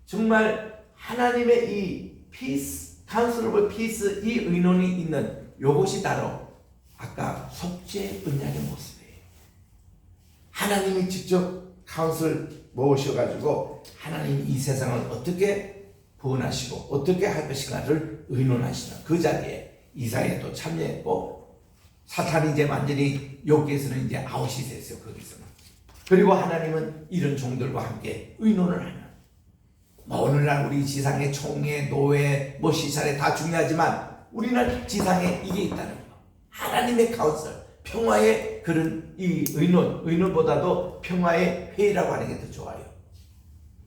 Speaker 1: 정말 하나님의 이 피스, 카운슬 오브 피스 이 의논이 있는 요것이 바로 아까 속죄 언약의 모습이에요. 하나님이 직접 카운슬 모으셔가지고 하나님 이 세상을 어떻게 구원하시고 어떻게 할 것인가를 의논하시는 그 자리에 이사야도 참여했고 사탄이 이제 완전히 여기에서는 이제 아웃이 됐어요. 거기서는. 그리고 하나님은 이런 종들과 함께 의논을 하는 오늘날 우리 지상의 총회, 노회, 시찰에 다 중요하지만 우리는 지상에 이게 있다는 거. 하나님의 카운슬, 평화의 그런 이 의논보다도 평화의 회의라고 하는 게 더 좋아요.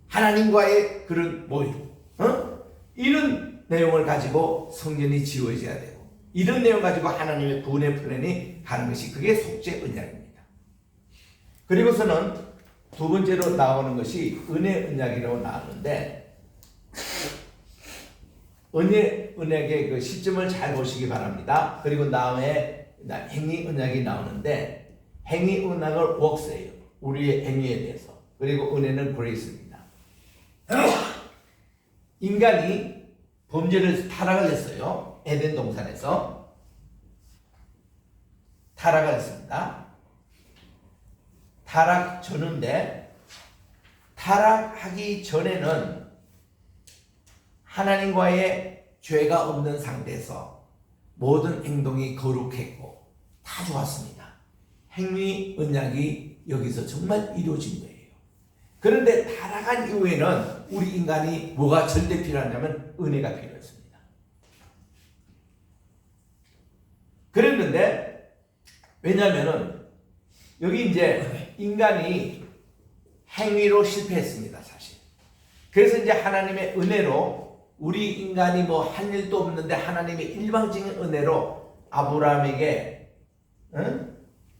Speaker 1: 하나님과의 그런 모임, 이런 내용을 가지고 성전이 지어져야 되고 이런 내용 가지고 하나님의 구원의 플랜이 가는 것이 그게 속죄 언약입니다. 그리고서는 두 번째로 나오는 것이 은혜 언약이라고 나오는데 은혜 언약의 그 시점을 잘 보시기 바랍니다. 그리고 다음에 행위 언약이 나오는데 행위 언약을 웍스예요. 우리의 행위에 대해서. 그리고 은혜는 그레이스입니다. 인간이 범죄를 타락을 했어요. 에덴 동산에서 타락을 했습니다. 타락 전인데 타락하기 전에는 하나님과의 죄가 없는 상태에서 모든 행동이 거룩했고 다 좋았습니다. 행위 언약이 여기서 정말 이루어진 거예요. 그런데 타락한 이후에는 우리 인간이 뭐가 절대 필요하냐면 은혜가 필요했습니다. 그랬는데 왜냐하면은 여기 이제 인간이 행위로 실패했습니다, 사실. 그래서 이제 하나님의 은혜로 우리 인간이 뭐 한 일도 없는데 하나님의 일방적인 은혜로 아브라함에게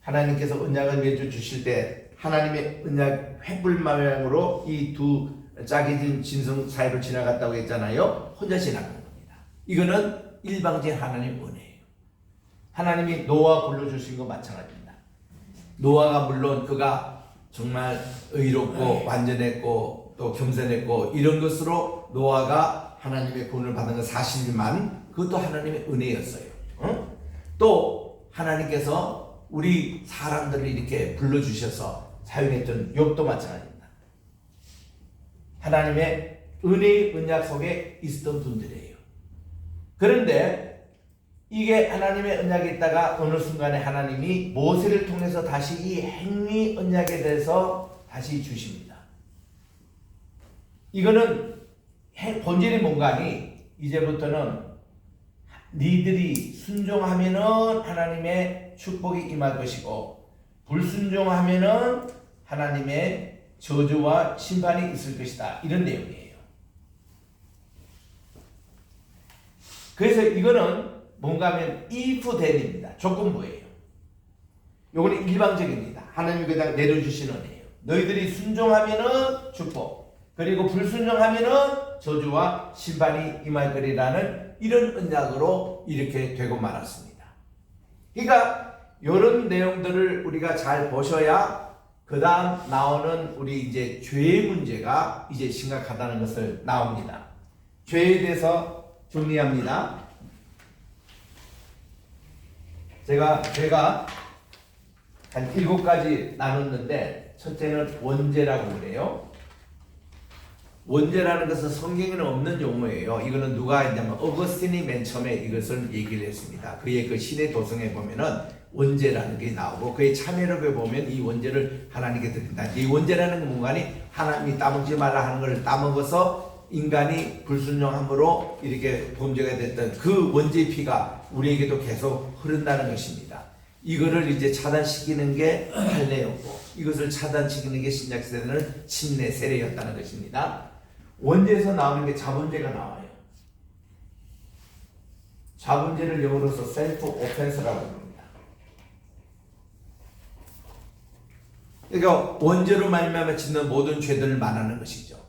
Speaker 1: 하나님께서 언약을 맺어 주실 때 하나님의 언약 횃불 모양으로 이 두 짝이 진 진성 사이로 지나갔다고 했잖아요. 혼자 지나간 겁니다. 이거는 일방적인 하나님의 은혜예요. 하나님이 노아 불러주신 거 마찬가지입니다. 노아가 물론 그가 정말 의롭고 완전했고 또 겸손했고 이런 것으로 노아가 하나님의 구원을 받은 건 사실이지만 그것도 하나님의 은혜였어요. 또 하나님께서 우리 사람들을 이렇게 불러주셔서 사용했던 욥도 마찬가지입니다. 하나님의 은혜의 언약 속에 있었던 분들이에요. 그런데 이게 하나님의 언약에 있다가 어느 순간에 하나님이 모세를 통해서 다시 이 행위 언약에 대해서 다시 주십니다. 이거는 본질이 뭔가니 이제부터는 니들이 순종하면은 하나님의 축복이 임할 것이고 불순종하면은 하나님의 저주와 심판이 있을 것이다. 이런 내용이에요. 그래서 이거는 뭔가 하면 if then입니다. 조건부예요. 요거는 일방적입니다. 하나님이 그냥 내려주시는 은혜예요. 너희들이 순종하면은 축복, 그리고 불순종하면은 저주와 심판이 임할 거리라는 이런 언약으로 이렇게 되고 말았습니다. 그러니까 이런 내용들을 우리가 잘 보셔야 그 다음 나오는 우리 이제 죄의 문제가 이제 심각하다는 것을 나옵니다. 죄에 대해서 정리합니다. 제가 한 7가지 나눴는데 첫째는 원죄라고 그래요. 원죄라는 것은 성경에는 없는 용어예요. 이거는 누가 했냐면 어거스틴이 맨 처음에 이것을 얘기를 했습니다. 그의 그 신의 도성에 보면은 원죄라는 게 나오고 그의 참여력에 보면 이 원죄를 하나님께 드린다. 이 원죄라는 건 뭔가니 하나님이 따먹지 말라 하는 걸 따먹어서 인간이 불순종함으로 이렇게 범죄가 됐던 그 원죄의 피가 우리에게도 계속 흐른다는 것입니다. 이거를 이제 차단시키는 게 할례였고 이것을 차단시키는 게 신약시대는 침례 세례였다는 것입니다. 원죄에서 나오는 게 자본죄가 나와요. 자본죄를 영어로서 셀프 오펜스라고 합니다. 그러니까 원죄로 말미암아 짓는 모든 죄들을 말하는 것이죠.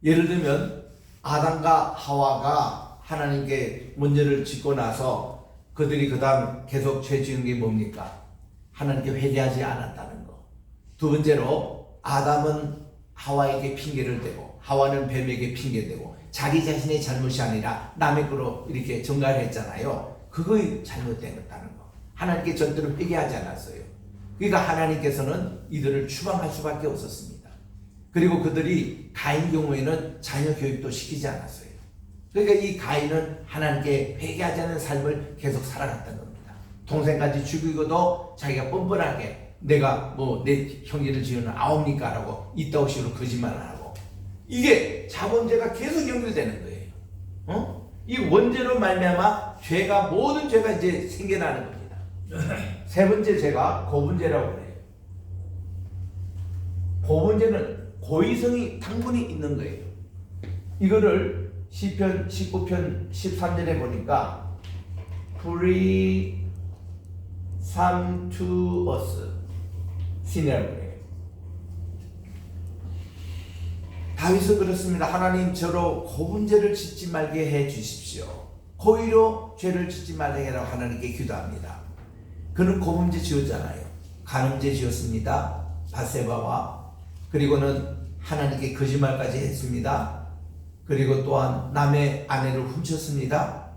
Speaker 1: 예를 들면 아담과 하와가 하나님께 문제를 짓고 나서 그들이 그 다음 계속 죄 지은 게 뭡니까? 하나님께 회개하지 않았다는 거. 두 번째로 아담은 하와에게 핑계를 대고 하와는 뱀에게 핑계대고 자기 자신의 잘못이 아니라 남의 거로 이렇게 전가를 했잖아요. 그거에 잘못된 거다는 거. 하나님께 절대로 회개하지 않았어요. 그러니까 하나님께서는 이들을 추방할 수밖에 없었습니다. 그리고 그들이 가인 경우에는 자녀 교육도 시키지 않았어요. 그러니까 이 가인은 하나님께 회개하지 않는 삶을 계속 살아갔던 겁니다. 동생까지 죽이고도 자기가 뻔뻔하게 내가 뭐 내 형제를 지으는 아옵니까? 라고 이따오 식으로 거짓말을 하고 이게 자본죄가 계속 연결되는 거예요. 이 원죄로 말미암아 죄가 모든 죄가 이제 생겨나는 겁니다. 세 번째 죄가 고분죄라고 그래요. 고분죄는 고의성이 당분이 있는 거예요. 이거를 시편 19편 13절에 보니까 presumptuous sin이라고 그래요. 다윗은 그렇습니다. 하나님 저로 고분죄를 짓지 말게 해 주십시오. 고의로 죄를 짓지 말게 해라고 하나님께 기도합니다. 그는 고분죄 지었잖아요. 간음죄 지었습니다. 밧세바와. 그리고는 하나님께 거짓말까지 했습니다. 그리고 또한 남의 아내를 훔쳤습니다.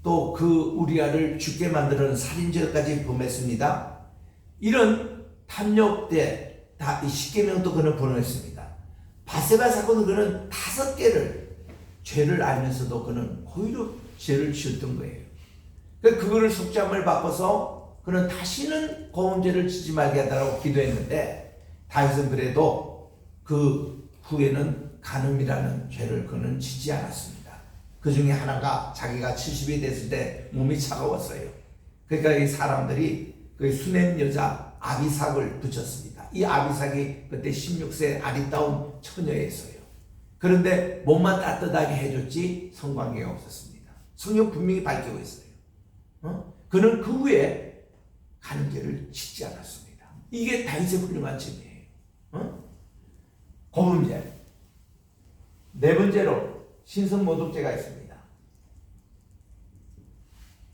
Speaker 1: 또 그 우리아를 죽게 만드는 살인죄까지 범했습니다. 이런 탐욕죄 다 10계명도 그는 범했습니다. 밧세바 사건은 그는 5개를 죄를 알면서도 그는 고의로 죄를 지었던 거예요. 그거를 속죄함을 바꿔서 그는 다시는 고음죄를 지지 말게 하다라고 기도했는데 다윗은 그래도 그 후에는 간음이라는 죄를 그는 지지 않았습니다. 그 중에 하나가 자기가 70이 됐을 때 몸이 차가웠어요. 그러니까 이 사람들이 그 수냄 여자 아비삭을 붙였습니다. 이 아비삭이 그때 16세 아리따운 처녀였어요. 그런데 몸만 따뜻하게 해줬지 성관계가 없었습니다. 성경 분명히 밝히고 있어요. 그는 그 후에 간음죄를 짓지 않았습니다. 이게 다윗의 훌륭한 죄예요. 고음죄. 네 번째로 신성모독죄가 있습니다.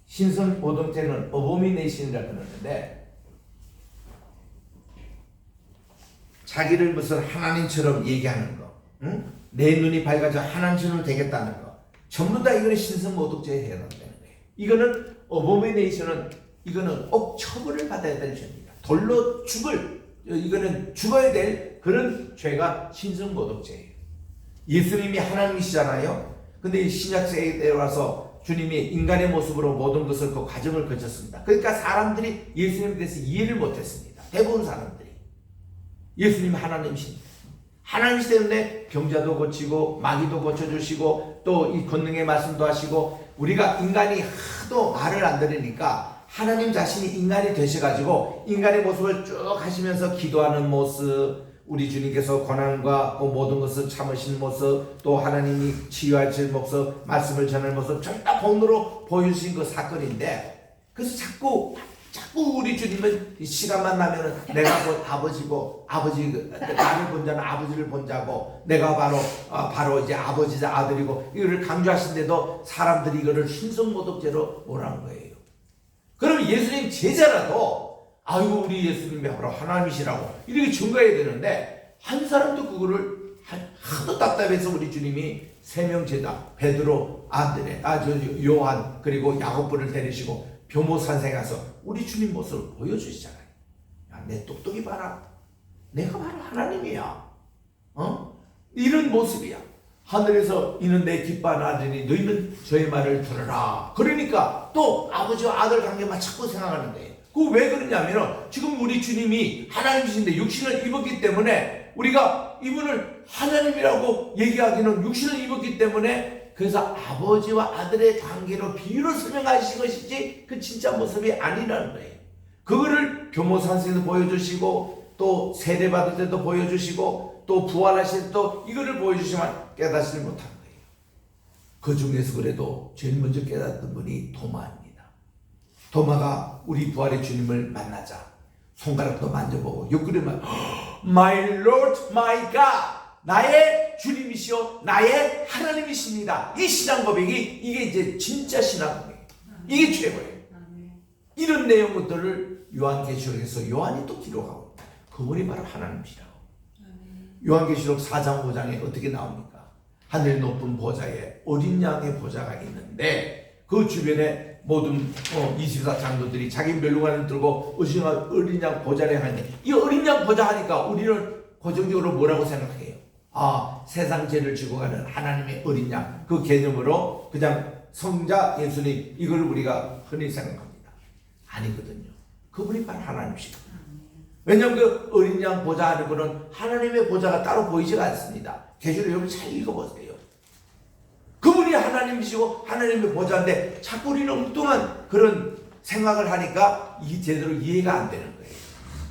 Speaker 1: 신성모독죄는 어보미네이션이라고 하는데 자기를 무슨 하나님처럼 얘기하는 거, 내 눈이 밝아져 하나님처럼 되겠다는 거, 전부 다 이거는 신성모독죄에 해당되는 거예요. 이거는 어보미네이션은 이거는 꼭 처벌을 받아야 될 죄입니다. 돌로 이거는 죽어야 될 그런 죄가 신성모독죄예요. 예수님이 하나님이시잖아요. 근데 신약세대에 와서 주님이 인간의 모습으로 모든 것을 그 과정을 거쳤습니다. 그러니까 사람들이 예수님에 대해서 이해를 못했습니다. 대부분 사람들이. 예수님이 하나님이십니다. 하나님이시 때문에 병자도 고치고 마귀도 고쳐주시고 또 이 권능의 말씀도 하시고 우리가 인간이 하도 말을 안 들으니까 하나님 자신이 인간이 되셔가지고 인간의 모습을 쭉 하시면서 기도하는 모습, 우리 주님께서 고난과 모든 것을 참으신 모습, 또 하나님이 치유하실 모습, 말씀을 전하는 모습 전부 다 본으로 보여주신 그 사건인데 그래서 자꾸 우리 주님은 시간만 나면은 내가 곧 아버지고 나를 본 자는 아버지를 본 자고 내가 바로 이제 아버지자 아들이고 이거를 강조하신데도 사람들이 이거를 신성모독죄로 뭐라는 거예요. 그러면 예수님 제자라도 아이고 우리 예수님이 바로 하나님이시라고 이렇게 증거해야 되는데 한 사람도 그거를 하도 답답해서 우리 주님이 3명 제자 베드로, 요한 그리고 야고보를 데리시고 변모산성에 가서 우리 주님 모습을 보여주시잖아요. 야, 내 똑똑히 봐라. 내가 바로 하나님이야. 이런 모습이야. 하늘에서 이는 내 기뻐하는 아들이니 너희는 저의 말을 들으라. 그러니까 또 아버지와 아들 관계만 자꾸 생각하는 거예요. 그 왜 그러냐면은 지금 우리 주님이 하나님이신데 육신을 입었기 때문에 우리가 우리가 이분을 하나님이라고 얘기하기는 육신을 입었기 때문에 그래서 아버지와 아들의 관계로 비유로 설명하신 것이지 그 진짜 모습이 아니라는 거예요. 그거를 교모산에도 보여주시고 또 세례받을 때도 보여주시고 또 부활하실 때도 이거를 보여주시면 깨닫지 못한 거예요. 그 중에서 그래도 제일 먼저 깨닫던 분이 도마입니다. 도마가 우리 부활의 주님을 만나자 손가락도 만져보고 옆구리만 My Lord, my God, 나의 주님이시오 나의 하나님이십니다. 이 신앙 고백이 이게 이제 진짜 신앙 고백, 이게 최고예요. 이런 내용들을 요한계시록에서 요한이 또 기록하고 그분이 바로 하나님이시라고. 요한계시록 4장 5장에 어떻게 나옵니까? 하늘 높은 보좌에 어린 양의 보좌가 있는데 그 주변에 모든 24장로들이 자기 멸류관을 들고 어린 양 보좌를 하는데 이 어린 양 보좌 하니까 우리는 고정적으로 뭐라고 생각해요? 아, 세상 죄를 지고 가는 하나님의 어린 양, 그 개념으로 그냥 성자 예수님 이걸 우리가 흔히 생각합니다. 아니거든요. 그분이 바로 하나님이시고. 왜냐하면 그 어린 양 보좌 하는 분은 하나님의 보좌가 따로 보이지가 않습니다. 계시록 여러분 잘 읽어보세요. 그분이 하나님이시고 하나님의 보좌인데 자꾸 우리는 엉뚱한 그런 생각을 하니까 이게 제대로 이해가 안 되는 거예요.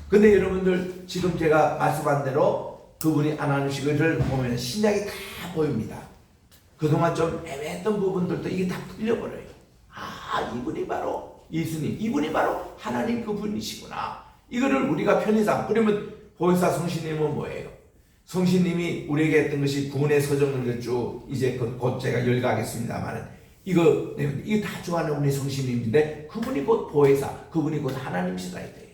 Speaker 1: 근데 여러분들 지금 제가 말씀한 대로 그분이 하나님이시고를 보면 신약이 다 보입니다. 그동안 좀 애매했던 부분들도 이게 다 풀려버려요. 아, 이분이 바로 예수님, 이분이 바로 하나님 그분이시구나. 이거를 우리가 편의상, 그러면 보혜사 성신님은 뭐예요? 성신님이 우리에게 했던 것이 구원의 서정을 쭉 이제 곧 제가 열거하겠습니다만은 이거 다 좋아하는 우리 성신님인데 그분이 곧 보혜사, 그분이 곧 하나님이시다 이거예요.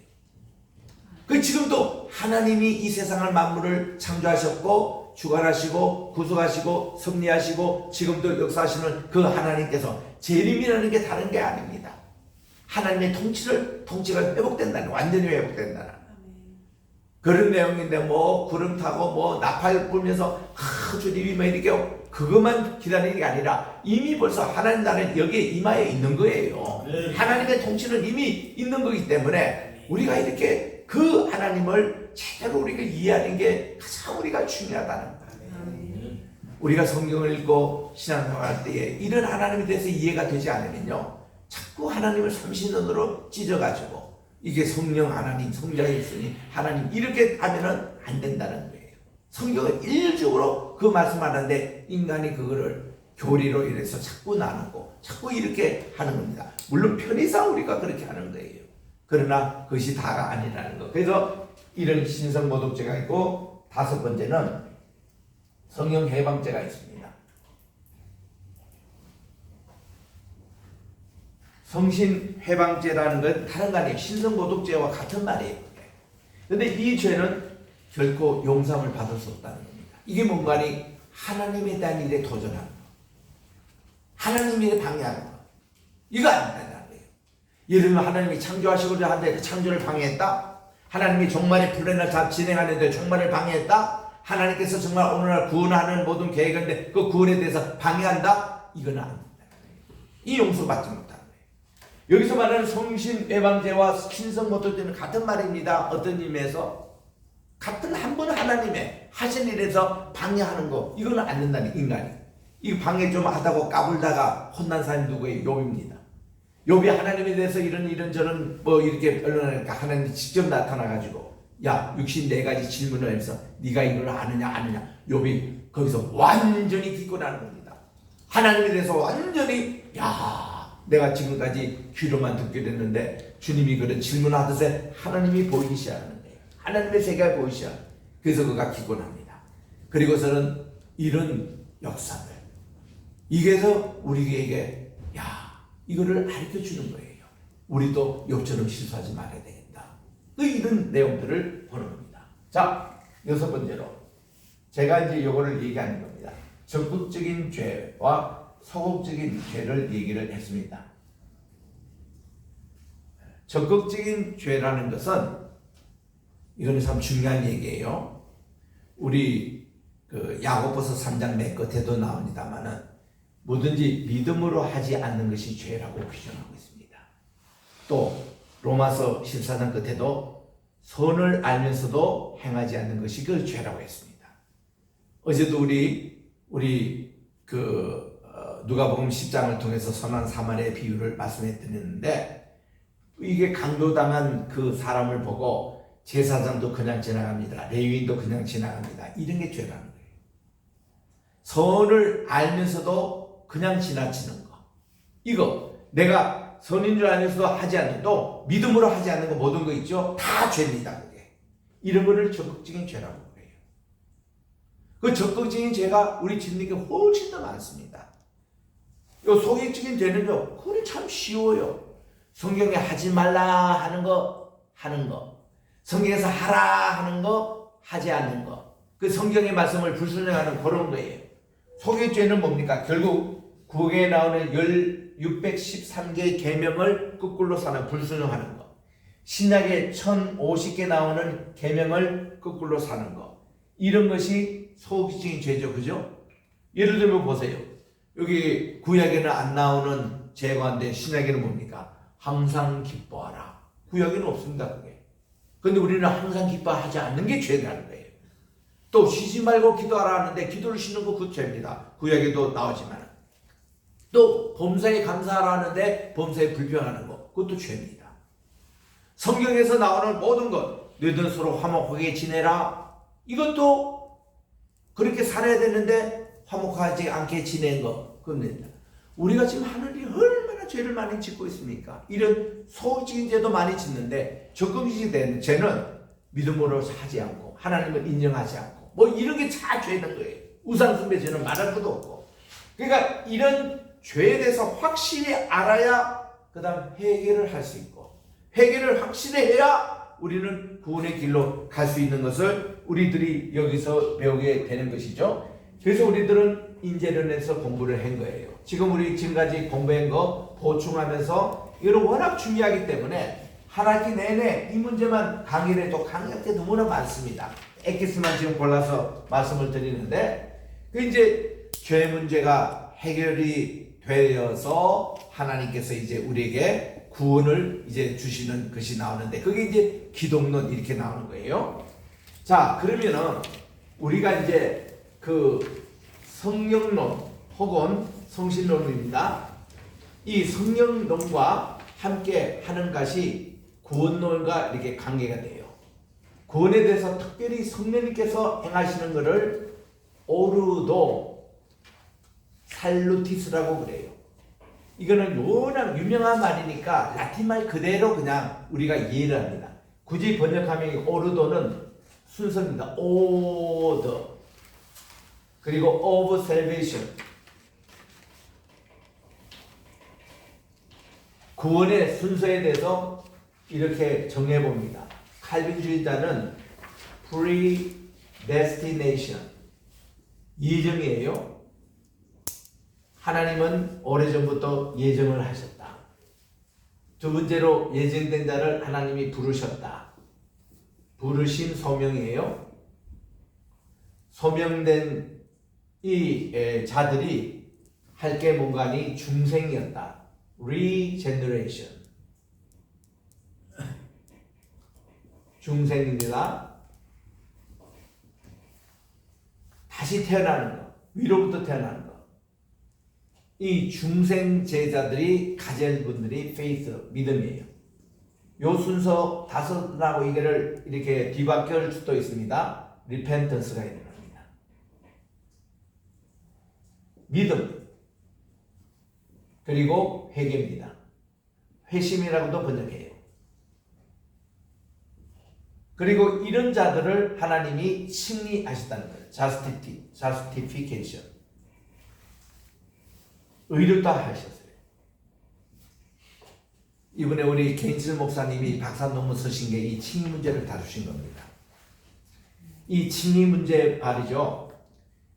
Speaker 1: 그 지금도 하나님이 이 세상을 만물을 창조하셨고 주관하시고 구속하시고 섭리하시고 지금도 역사하시는 그 하나님께서 재림이라는 게 다른 게 아닙니다. 하나님의 통치가 회복된다는, 완전히 회복된다는 그런 내용인데 뭐 구름 타고 뭐 나팔 불면서 주님이 뭐 이렇게 그것만 기다리는 게 아니라 이미 벌써 하나님 나라는 여기에 임하여 있는 거예요. 하나님의 통치는 이미 있는 거기 때문에 우리가 이렇게 그 하나님을 제대로 우리가 이해하는 게 가장 우리가 중요하다는 거예요. 우리가 성경을 읽고 신앙생활할 때에 이런 하나님에 대해서 이해가 되지 않으면요 자꾸 하나님을 삼신론으로 찢어가지고 이게 성령 하나님, 성자 예수님 하나님 이렇게 하면은 안 된다는 거예요. 성경은 일적으로 그 말씀하는데 인간이 그거를 교리로 이래서 자꾸 나누고 자꾸 이렇게 하는 겁니다. 물론 편의상 우리가 그렇게 하는 거예요. 그러나 그것이 다가 아니라는 거. 그래서 이런 신성모독죄가 있고 다섯 번째는 성령 해방죄가 있습니다. 성신 해방죄라는 건 다른 거 아니에요. 신성모독죄와 같은 말이에요. 그런데 이 죄는 결코 용서를 받을 수 없다는 겁니다. 이게 뭔가니 하나님에 대한 일에 도전하는 거, 하나님 일에 방해하는 거, 이거 안 된다는 거예요. 예를 들면 하나님이 창조하시고자 하는데 그 창조를 방해했다. 하나님이 종말의 플랜을 다 진행하는데 종말을 방해했다. 하나님께서 정말 오늘날 구원하는 모든 계획인데 그 구원에 대해서 방해한다. 이건 안 된다는 거예요. 이 용서받지 못한다. 여기서 말하는 성신 해방죄와 신성모독죄는 같은 말입니다. 어떤 의미에서 같은 한 분 하나님의 하신 일에서 방해하는 거 이거는 안 된다는 인간이. 이 방해 좀 하다고 까불다가 혼난 사람이 누구예요? 욥입니다. 욥이 하나님에 대해서 이런 뭐 이렇게 변론하니까 하나님이 직접 나타나가지고 야 64가지 질문을 하면서 네가 이걸 아느냐 욥이 거기서 완전히 기권하는 겁니다. 하나님에 대해서 완전히 야 내가 지금까지 귀로만 듣게 됐는데 주님이 그런 질문하듯이 하나님이 보이시야 하는 거예요. 하나님의 세계가 보이시야. 그래서 그가 기권합니다. 그리고서는 이런 역사들 이게서 우리에게 야 이거를 가르쳐 주는 거예요. 우리도 욥처럼 실수하지 말아야 되겠다. 이런 내용들을 보는 겁니다. 자, 여섯 번째로 제가 이제 요거를 얘기하는 겁니다. 적극적인 죄와 소극적인 죄를 얘기를 했습니다. 적극적인 죄라는 것은 이거는 참 중요한 얘기예요. 우리 그 야고보서 3장 맨 끝에도 나옵니다만은 뭐든지 믿음으로 하지 않는 것이 죄라고 규정하고 있습니다. 또 로마서 14장 끝에도 선을 알면서도 행하지 않는 것이 그 죄라고 했습니다. 어제도 우리 누가복음 10장을 통해서 선한 사마리아 비유를 말씀해드렸는데, 이게 강도당한 그 사람을 보고 제사장도 그냥 지나갑니다. 레위인도 그냥 지나갑니다. 이런 게 죄라는 거예요. 선을 알면서도 그냥 지나치는 거. 이거 내가 선인 줄 알면서도 하지 않는, 또 믿음으로 하지 않는 거, 모든 거 있죠? 다 죄입니다. 그게. 이런 거를 적극적인 죄라고 그래요. 그 적극적인 죄가 우리 진리에 훨씬 더 많습니다. 요 소극적인 죄는요, 그건 참 쉬워요. 성경에 하지 말라 하는 거 하는 거, 성경에서 하라 하는 거 하지 않는 거, 그 성경의 말씀을 불순종하는 그런 거예요. 소극죄는 뭡니까? 결국 구약에 나오는 613개의 계명을 거꾸로 사는, 불순종하는 거. 신약에 1050개 나오는 계명을 거꾸로 사는 거. 이런 것이 소극적인 죄죠. 그죠? 예를 들면 보세요. 여기 구약에는 안 나오는 죄가인데 신약에는 뭡니까? 항상 기뻐하라. 구약에는 없습니다. 그게. 근데 우리는 항상 기뻐하지 않는 게 죄라는 거예요. 또 쉬지 말고 기도하라 하는데 기도를 쉬는 거 그 죄입니다. 구약에도 나오지만. 또 범사에 감사하라 하는데 범사에 불평하는 거, 그것도 죄입니다. 성경에서 나오는 모든 것, 너희들 서로 화목하게 지내라, 이것도 그렇게 살아야 되는데 화목하지 않게 지낸 거, 그겁니다. 우리가 지금 하는 일이 얼마나 죄를 많이 짓고 있습니까? 이런 소극적인 죄도 많이 짓는데, 적극적인 죄는 믿음으로 하지 않고 하나님을 인정하지 않고 뭐 이런 게 다 죄는 거예요. 우상숭배 죄는 말할 것도 없고. 그러니까 이런 죄에 대해서 확실히 알아야 그 다음 해결을 할 수 있고, 해결을 확실히 해야 우리는 구원의 길로 갈 수 있는 것을 우리들이 여기서 배우게 되는 것이죠. 그래서 우리들은 인재론에서 공부를 한 거예요. 지금 우리 지금까지 공부한 거 보충하면서 이건 워낙 중요하기 때문에 한 학기 내내 이 문제만 강의를 해도 강의할 때 너무나 많습니다. 엑기스만 지금 골라서 말씀을 드리는데, 그 이제 죄 문제가 해결이 되어서 하나님께서 이제 우리에게 구원을 이제 주시는 것이 나오는데, 그게 이제 기독론 이렇게 나오는 거예요. 자, 그러면은 우리가 이제 그 성령론 혹은 성신론입니다. 이 성령론과 함께 하는 것이 구원론과 이렇게 관계가 돼요. 구원에 대해서 특별히 성령님께서 행하시는 것을 오르도 살루티스라고 그래요. 이거는 워낙 유명한 말이니까 라틴 말 그대로 그냥 우리가 이해를 합니다. 굳이 번역하면 오르도는 순서입니다. 오더, 그리고 of salvation, 구원의 순서에 대해서 이렇게 정해봅니다. 칼빈주의자는 predestination, 예정이에요. 하나님은 오래전부터 예정을 하셨다. 두 번째로 예정된 자를 하나님이 부르셨다. 부르신 소명이에요. 소명된 이 자들이 할 게 뭔가니 중생이었다. regeneration, 중생입니다. 다시 태어나는 것, 위로부터 태어나는 것. 이 중생 제자들이 가진 분들이 faith, 믿음이에요. 요 순서 다섯하고 이거를 이렇게 뒤바뀔 수도 있습니다. repentance가 일어납니다. 믿음, 그리고 회개입니다. 회심이라고도 번역해요. 그리고 이런 자들을 하나님이 칭의하셨다는 거예요. justification, 의롭다 하셨어요. 이번에 우리 개인실 목사님이 박사 논문 쓰신 게 이 칭의 문제를 다루신 겁니다. 이 칭의 문제 말이죠.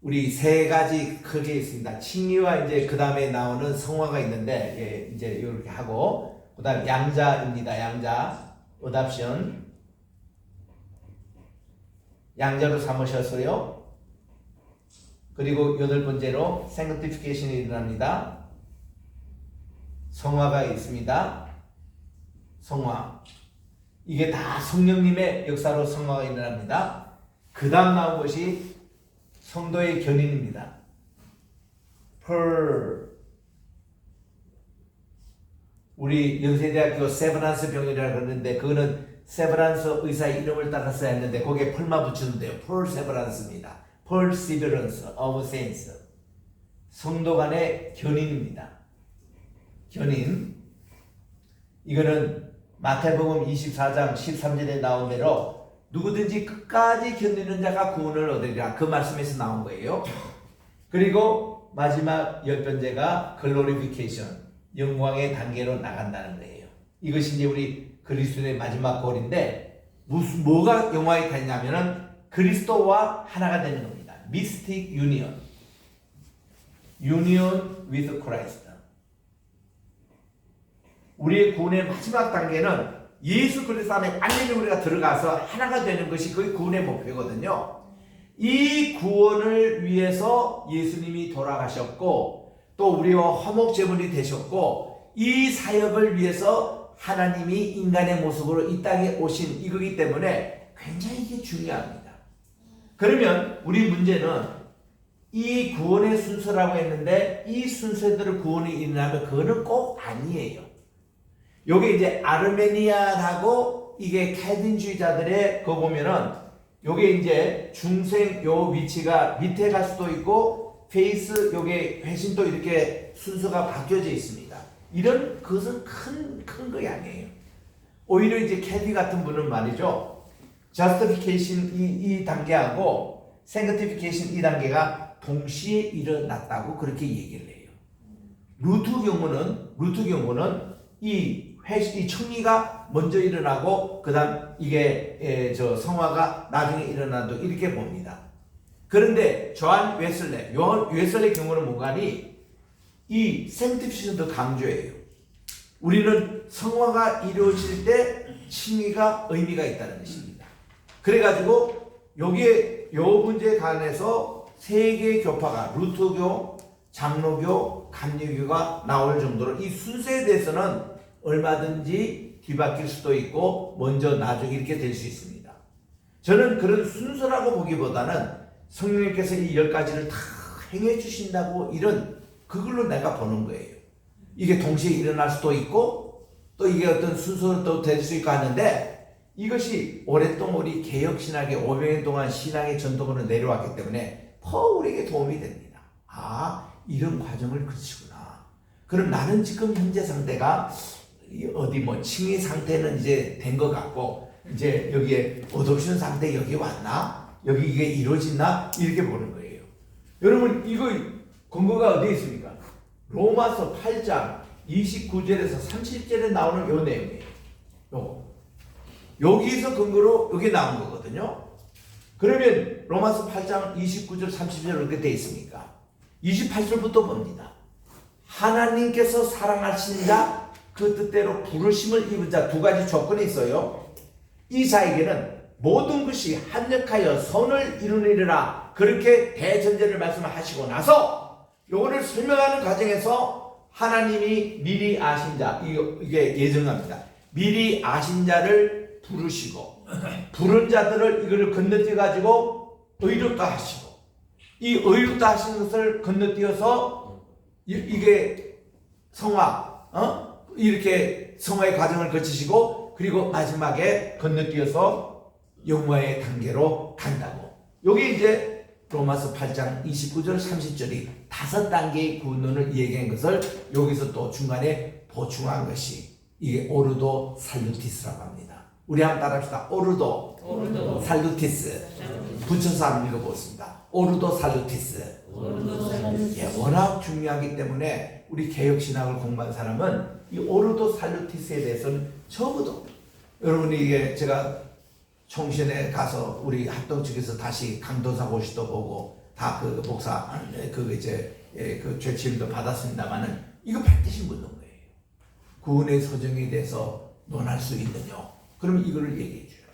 Speaker 1: 우리 세 가지 크게 있습니다. 칭의와 이제 그 다음에 나오는 성화가 있는데, 예, 이제 이렇게 하고, 그 다음 양자입니다. 양자, adoption, 양자로 삼으셨어요. 그리고 여덟 번째로 sanctification이 일어납니다. 성화가 있습니다. 성화. 이게 다 성령님의 역사로 성화가 일어납니다. 그 다음 나온 것이 성도의 견인입니다. 우리 연세대학교 세브란스 병원이라고 그러는데 그거는 세브란스 의사의 이름을 따라서 했는데 거기에 펄만 붙이는데요. 펄 세브란스입니다. Perseverance of Saints. 성도 간의 견인입니다. 견인. 이거는 마태복음 24장 13절에 나온 대로 누구든지 끝까지 견디는 자가 구원을 얻으리라. 그 말씀에서 나온 거예요. 그리고 마지막 열 번째가 글로리피케이션. 영광의 단계로 나간다는 거예요. 이것이 이제 우리 그리스도의 마지막 골인데 뭐가 영광이 되냐면은 그리스도와 하나가 되는 겁니다. Mystic Union. Union with Christ. 우리의 구원의 마지막 단계는 예수 그리스도 안에 완전히 우리가 들어가서 하나가 되는 것이 그의 구원의 목표거든요. 이 구원을 위해서 예수님이 돌아가셨고 또 우리와 화목제물이 되셨고 이 사역을 위해서 하나님이 인간의 모습으로 이 땅에 오신 이거기 때문에 굉장히 이게 중요합니다. 그러면 우리 문제는 이 구원의 순서라고 했는데 이 순서대로 구원이 일어나면 그거는 꼭 아니에요. 요게 이제 아르메니아하고 이게 캘빈주의자들의 거 보면은 요게 이제 중생 요 위치가 밑에 갈 수도 있고 페이스 요게 회신도 이렇게 순서가 바뀌어져 있습니다. 이런 것은 큰 것이 아니에요. 오히려 이제 캘비 같은 분은 말이죠. justification 이 단계하고 sanctification 이 단계가 동시에 일어났다고 그렇게 얘기를 해요. 루트 경우는 이 청리가 먼저 일어나고 그다음 이게 성화가 나중에 일어나도 이렇게 봅니다. 그런데 요한 웨슬레의 경우는 뭔가니 이 생티피케이션도 강조해요. 우리는 성화가 이루어질 때 칭의가 의미가 있다는 것입니다. 그래가지고 여기에 요 문제에 관해서 세 개의 교파가 루터교, 장로교, 감리교가 나올 정도로 이 순서에 대해서는 얼마든지 뒤바뀔 수도 있고 먼저 나중에 이렇게 될 수 있습니다. 저는 그런 순서라고 보기보다는 성령님께서 이 10가지를 다 행해 주신다고 이런 그걸로 내가 보는 거예요. 이게 동시에 일어날 수도 있고 또 이게 어떤 순서도 될 수 있고 하는데 이것이 오랫동안 우리 개혁신학의 500년 동안 신앙의 전통으로 내려왔기 때문에 우리에게 도움이 됩니다. 이런 과정을 거치구나. 그럼 나는 지금 현재 상태가 어디 칭의 상태는 이제 된 것 같고 이제 여기에 어둡션 상태 여기 왔나? 여기 이게 이루어지나? 이렇게 보는 거예요. 여러분 이거 근거가 어디에 있습니까? 로마서 8장 29절에서 30절에 나오는 요 내용이에요. 여기서 근거로 여기 나온 거거든요. 그러면 로마서 8장 29절 30절 어떻게 되어 있습니까? 28절부터 봅니다. 하나님께서 사랑하신 자 그 뜻대로 부르심을 입은 자 두 가지 조건이 있어요. 이 자에게는 모든 것이 합력하여 선을 이루느니라 그렇게 대전제를 말씀하시고 나서 요거를 설명하는 과정에서 하나님이 미리 아신 자 이게 예정합니다. 미리 아신 자를 부르시고 부른 자들을 이거를 건너뛰어 가지고 의롭다 하시고 이 의롭다 하신 것을 건너뛰어서 이게 성화 이렇게 성화의 과정을 거치시고 그리고 마지막에 건너뛰어서 영화의 단계로 간다고. 여기 이제 로마서 8장 29절 30절이 5단계의 구원론을 얘기한 것을 여기서 또 중간에 보충한 것이 이게 오르도 살루티스라고 합니다. 우리 한번 따라합시다. 오르도 살루티스. 붙여서 한번 읽어보겠습니다. 오르도 살루티스. 워낙 중요하기 때문에 우리 개혁신학을 공부한 사람은 이 오르도 살루티스에 대해서는 적어도 여러분이 이게 제가 총신에 가서 우리 합동 측에서 다시 강도사 고시도 보고 다 그 목사 그 죄치임도 받았습니다만은 이거 반드시 묻는 거예요. 구원의 서정에 대해서 논할 수 있느냐? 그러면 이거를 얘기해 줘요.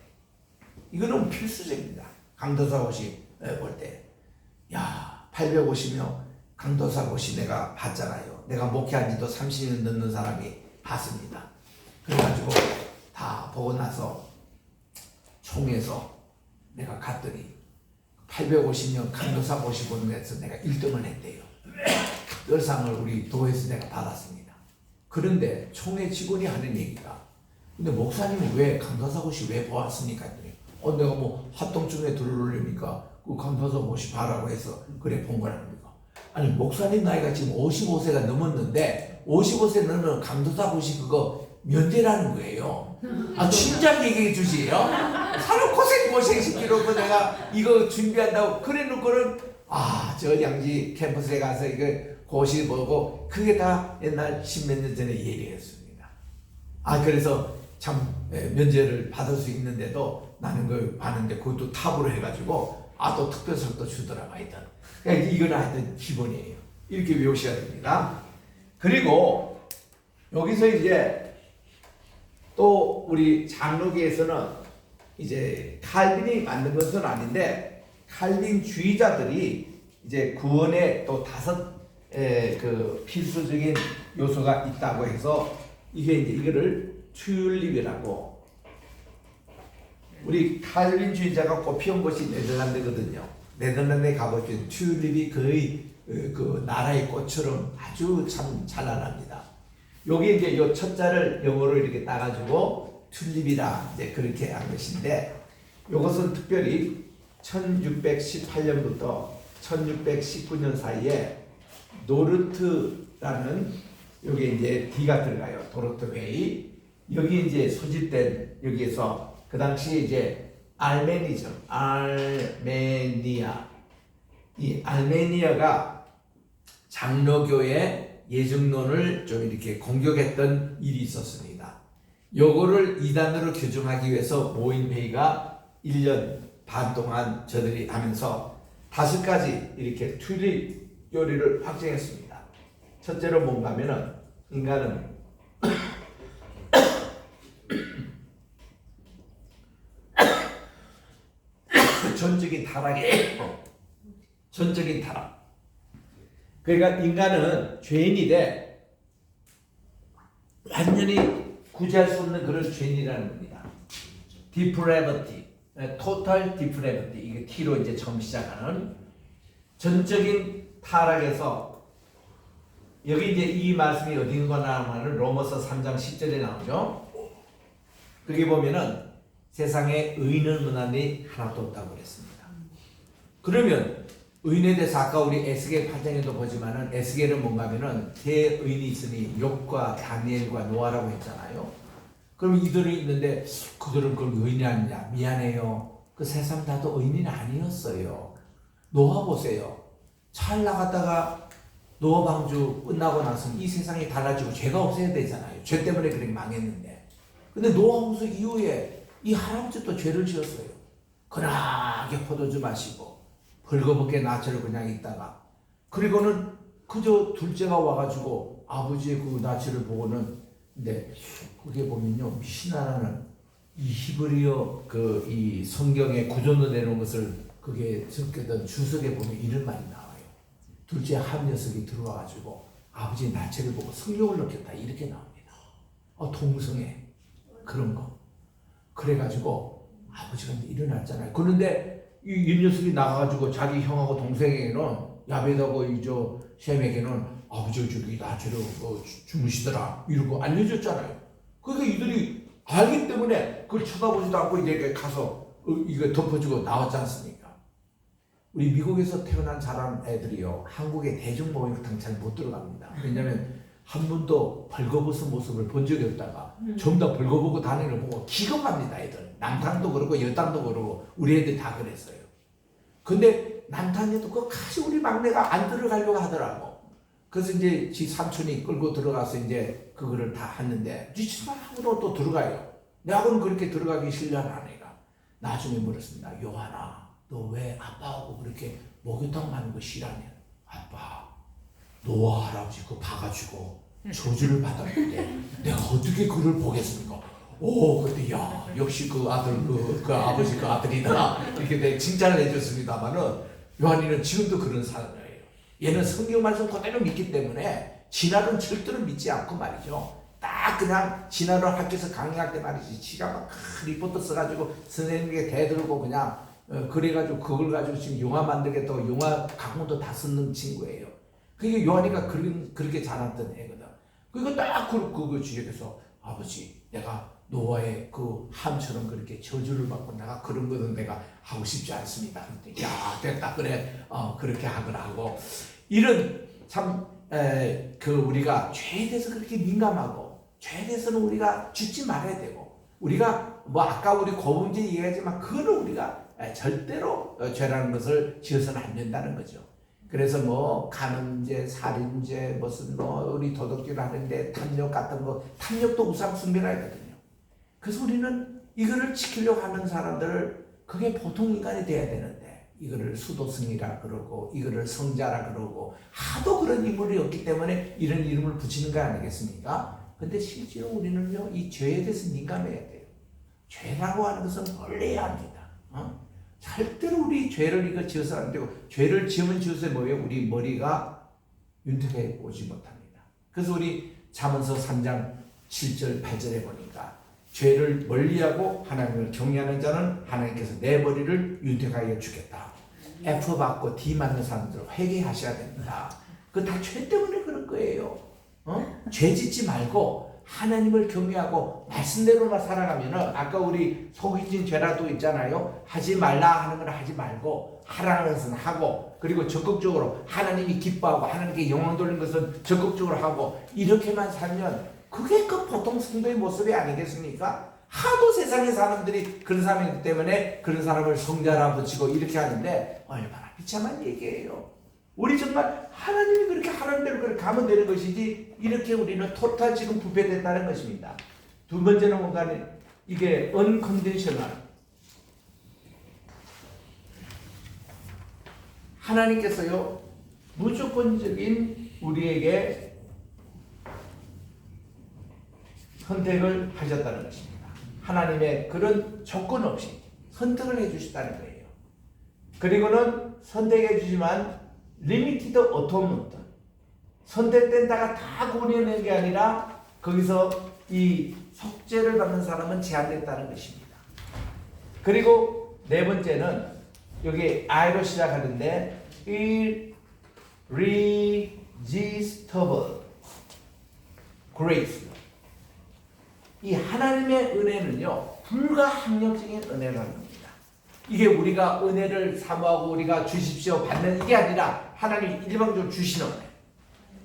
Speaker 1: 이거는 필수적입니다. 강도사 고시 볼 때, 850명 강도사 고시 내가 봤잖아요. 내가 목회한 지도 30년 넘는 사람이 봤습니다. 그래가지고 다 보고 나서 총에서 내가 갔더니 850년 강도사 모시보면서 내가 1등을 했대요. 특별상을 우리 도에서 내가 받았습니다. 그런데 총회 직원이 하는 얘기가, 근데 목사님은 왜 강도사 모시 왜 보았습니까? 내가 뭐 합동중에 들어오려니까 그 강도사 모시 봐라고 해서 그래 본 거랍니까? 아니 목사님 나이가 지금 55세가 넘었는데 55세 넘으면 강도사 모시 그거 면제라는 거예요. 진작 얘기해 주지요. 하루 고생시키려고 내가 이거 준비한다고 그래 놓고는 저 양지 캠퍼스에 가서 이거 고시 보고 그게 다 옛날 10몇 년 전에 얘기했습니다. 그래서 참 면제를 받을 수 있는데도 나는 그 봤는데 그것도 탑으로 해가지고 또 특별상도 주더라 하여튼. 그러니까 이거는 하여튼 기본이에요. 이렇게 외우셔야 됩니다. 그리고 여기서 이제 또 우리 장로계에서는 이제 칼빈이 만든 것은 아닌데 칼빈주의자들이 이제 구원에 또 5 그 필수적인 요소가 있다고 해서 이게 이제 이거를 튤립이라고, 우리 칼빈주의자가 꼽혀온 곳이 네덜란드거든요. 네덜란드에 가보시면 튤립이 거의 그 나라의 꽃처럼 아주 참 찬란합니다. 여기 이제 요 첫 자를 영어로 이렇게 따가지고 튤립이라 이제 그렇게 한 것인데, 이것은 특별히 1618년부터 1619년 사이에 노르트라는, 여기 이제 D가 들어가요. 도르트 회의. 여기 이제 소집된, 여기에서 그 당시에 이제 알메니즘, 알메니아. 이 알메니아가 장로교의 예증론을 좀 이렇게 공격했던 일이 있었습니다. 요거를 이단으로 규정하기 위해서 모인 회의가 1년 반 동안 저들이 하면서 5가지 이렇게 튤립 요리를 확정했습니다. 첫째로 뭔가 하면은 인간은 전적인 타락. 그러니까 인간은 죄인이 돼 완전히 구제할 수 없는 그런 죄인이라는 겁니다. depravity, total depravity, 이게 T로 이제 처음 시작하는 전적인 타락에서, 여기 이제 이 말씀이 어딘가 나오면 로마서 3장 10절에 나오죠. 거기 보면은 세상에 의인은 문안이 하나도 없다고 그랬습니다. 그러면 의인에 대해서 아까 우리 에스겔 8장에도 보지만은 에스겔은 뭔가 하면은 대의인이 있으니 욥과 다니엘과 노아라고 했잖아요. 그럼 이들이 있는데 그들은 그럼 의인이 아니냐? 미안해요. 그 세 사람 다도 의인이 아니었어요. 노아 보세요. 잘 나갔다가 노아 방주 끝나고 나서 이 세상이 달라지고 죄가 없어야 되잖아요. 죄 때문에 그렇게 망했는데. 근데 노아 홍수 이후에 이 할아버지 또 죄를 지었어요. 그나게 포도주 마시고 벌거벗게 나체로 그냥 있다가, 그리고는 그저 둘째가 와가지고 아버지의 그 나체를 보고는, 근데 그게 보면요, 미시나라는 이 히브리어 그 이 성경에 구조로 내놓은 것을 그게 적게던 주석에 보면 이런 말이 나와요. 둘째 한 녀석이 들어와가지고 아버지의 나체를 보고 성욕을 느꼈다, 이렇게 나옵니다. 동성애 그런 거. 그래가지고 아버지가 일어났잖아요. 그런데 이 녀석이 나가가지고 자기 형하고 동생에게는, 야벳하고 이저 셈에게는 아버지 저기 나체로 주무시더라 이러고 알려줬잖아요. 그러니까 이들이 알기 때문에 그걸 쳐다보지도 않고 이제 가서 이거 덮어주고 나왔지 않습니까? 우리 미국에서 태어난 자란 애들이요, 한국의 대중목욕탕 잘 못 들어갑니다. 왜냐면 한 번도 벌거벗은 모습을 본 적이 없다가 전부 다 벌거벗고 다니는 걸 보고 기겁합니다. 애들 남탕도 그러고 여탕도 그러고 우리 애들 다 그랬어요. 근데 남탕에도 끝까지 우리 막내가 안 들어가려고 하더라고. 그래서 이제 지 삼촌이 끌고 들어가서 이제 그거를 다 했는데 지 친구하고도 또 들어가요. 내하고는 그렇게 들어가기 싫어하는 아내가 나중에 물었습니다. 요한아, 너 왜 아빠하고 그렇게 목욕탕 가는 거 싫어하냐? 아빠, 노아 할아버지 그거 봐가지고 저주를 받았는데 내가 어떻게 그걸 보겠습니까? 근데 야, 역시 그 아들 그 아버지 그 아들이다 이렇게 내 칭찬을 해줬습니다만은, 요한이는 지금도 그런 사람이에요. 얘는 성경 말씀 그대로 믿기 때문에 진화는 절대로 믿지 않고 말이죠. 딱 그냥 진화를 학교에서 강의할 때 말이지, 지가 막 리포트 써가지고 선생님에게 대들고 그냥 그래가지고 그걸 가지고 지금 영화 만들겠다고 영화 각본도 다 쓰는 친구예요. 그게 요한이가 그렇게 잘하던 애거든. 그거 딱 그거 주역에서 아버지 내가 노아의 그 함처럼 그렇게 저주를 받고 내가 그런 거는 내가 하고 싶지 않습니다. 그랬더니 야 됐다 그래 그렇게 하거라 하고 이런 참 그 우리가 죄에 대해서 그렇게 민감하고 죄에 대해서는 우리가 죽지 말아야 되고 우리가 뭐 아까 우리 고분제 얘기하지만 그거를 우리가 절대로 죄라는 것을 지어서는 안 된다는 거죠. 그래서 뭐 간음죄, 살인죄, 무슨 뭐 우리 도덕질 하는데 탐욕 같은 거 탐욕도 우상 숭배라거든요. 그래서 우리는 이거를 지키려고 하는 사람들을 그게 보통 인간이 돼야 되는데 이거를 수도승이라 그러고 이거를 성자라 그러고 하도 그런 인물이 없기 때문에 이런 이름을 붙이는 거 아니겠습니까? 근데 실제로 우리는요 이 죄에 대해서 민감해야 돼요. 죄라고 하는 것은 멀리해야 합니다. 절대로 우리 죄를 이거 지어서 안 되고 죄를 지으면 지으세요 뭐예요? 우리 머리가 윤택해 오지 못합니다. 그래서 우리 잠언서 3장 7절 8절에 보니까 죄를 멀리하고 하나님을 경외하는 자는 하나님께서 내 머리를 윤택하게 주겠다. F 받고 D 맞는 사람들 회개하셔야 됩니다. 그거 다 죄 때문에 그런 거예요. 죄 짓지 말고 하나님을 경외하고 말씀대로만 살아가면은 아까 우리 속이진 죄라도 있잖아요. 하지 말라 하는 건 하지 말고 하라는 것은 하고 그리고 적극적으로 하나님이 기뻐하고 하나님께 영광 돌리는 것은 적극적으로 하고 이렇게만 살면 그게 그 보통 성도의 모습이 아니겠습니까? 하도 세상의 사람들이 그런 사람이기 때문에 그런 사람을 성자라 붙이고 이렇게 하는데 얼마나 비참한 얘기예요. 우리 정말 하나님이 그렇게 하는 대로 그렇게 가면 되는 것이지 이렇게 우리는 토탈 지금 부패됐다는 것입니다. 두 번째는 뭔가 이게 unconditional 하나님께서요 무조건적인 우리에게 선택을 하셨다는 것입니다. 하나님의 그런 조건 없이 선택을 해주셨다는 거예요. 그리고는 선택해 주지만 리미티드 어토먼트 선택된다가 다 구원하는 게 아니라 거기서 이 속죄를 받는 사람은 제한됐다는 것입니다. 그리고 네 번째는 여기 I로 시작하는데 irresistible grace 이 하나님의 은혜는요 불가항력적인 은혜라는 겁니다. 이게 우리가 은혜를 사모하고 우리가 주십시오 받는 이게 아니라 하나님이 일방적으로 주시는 은혜.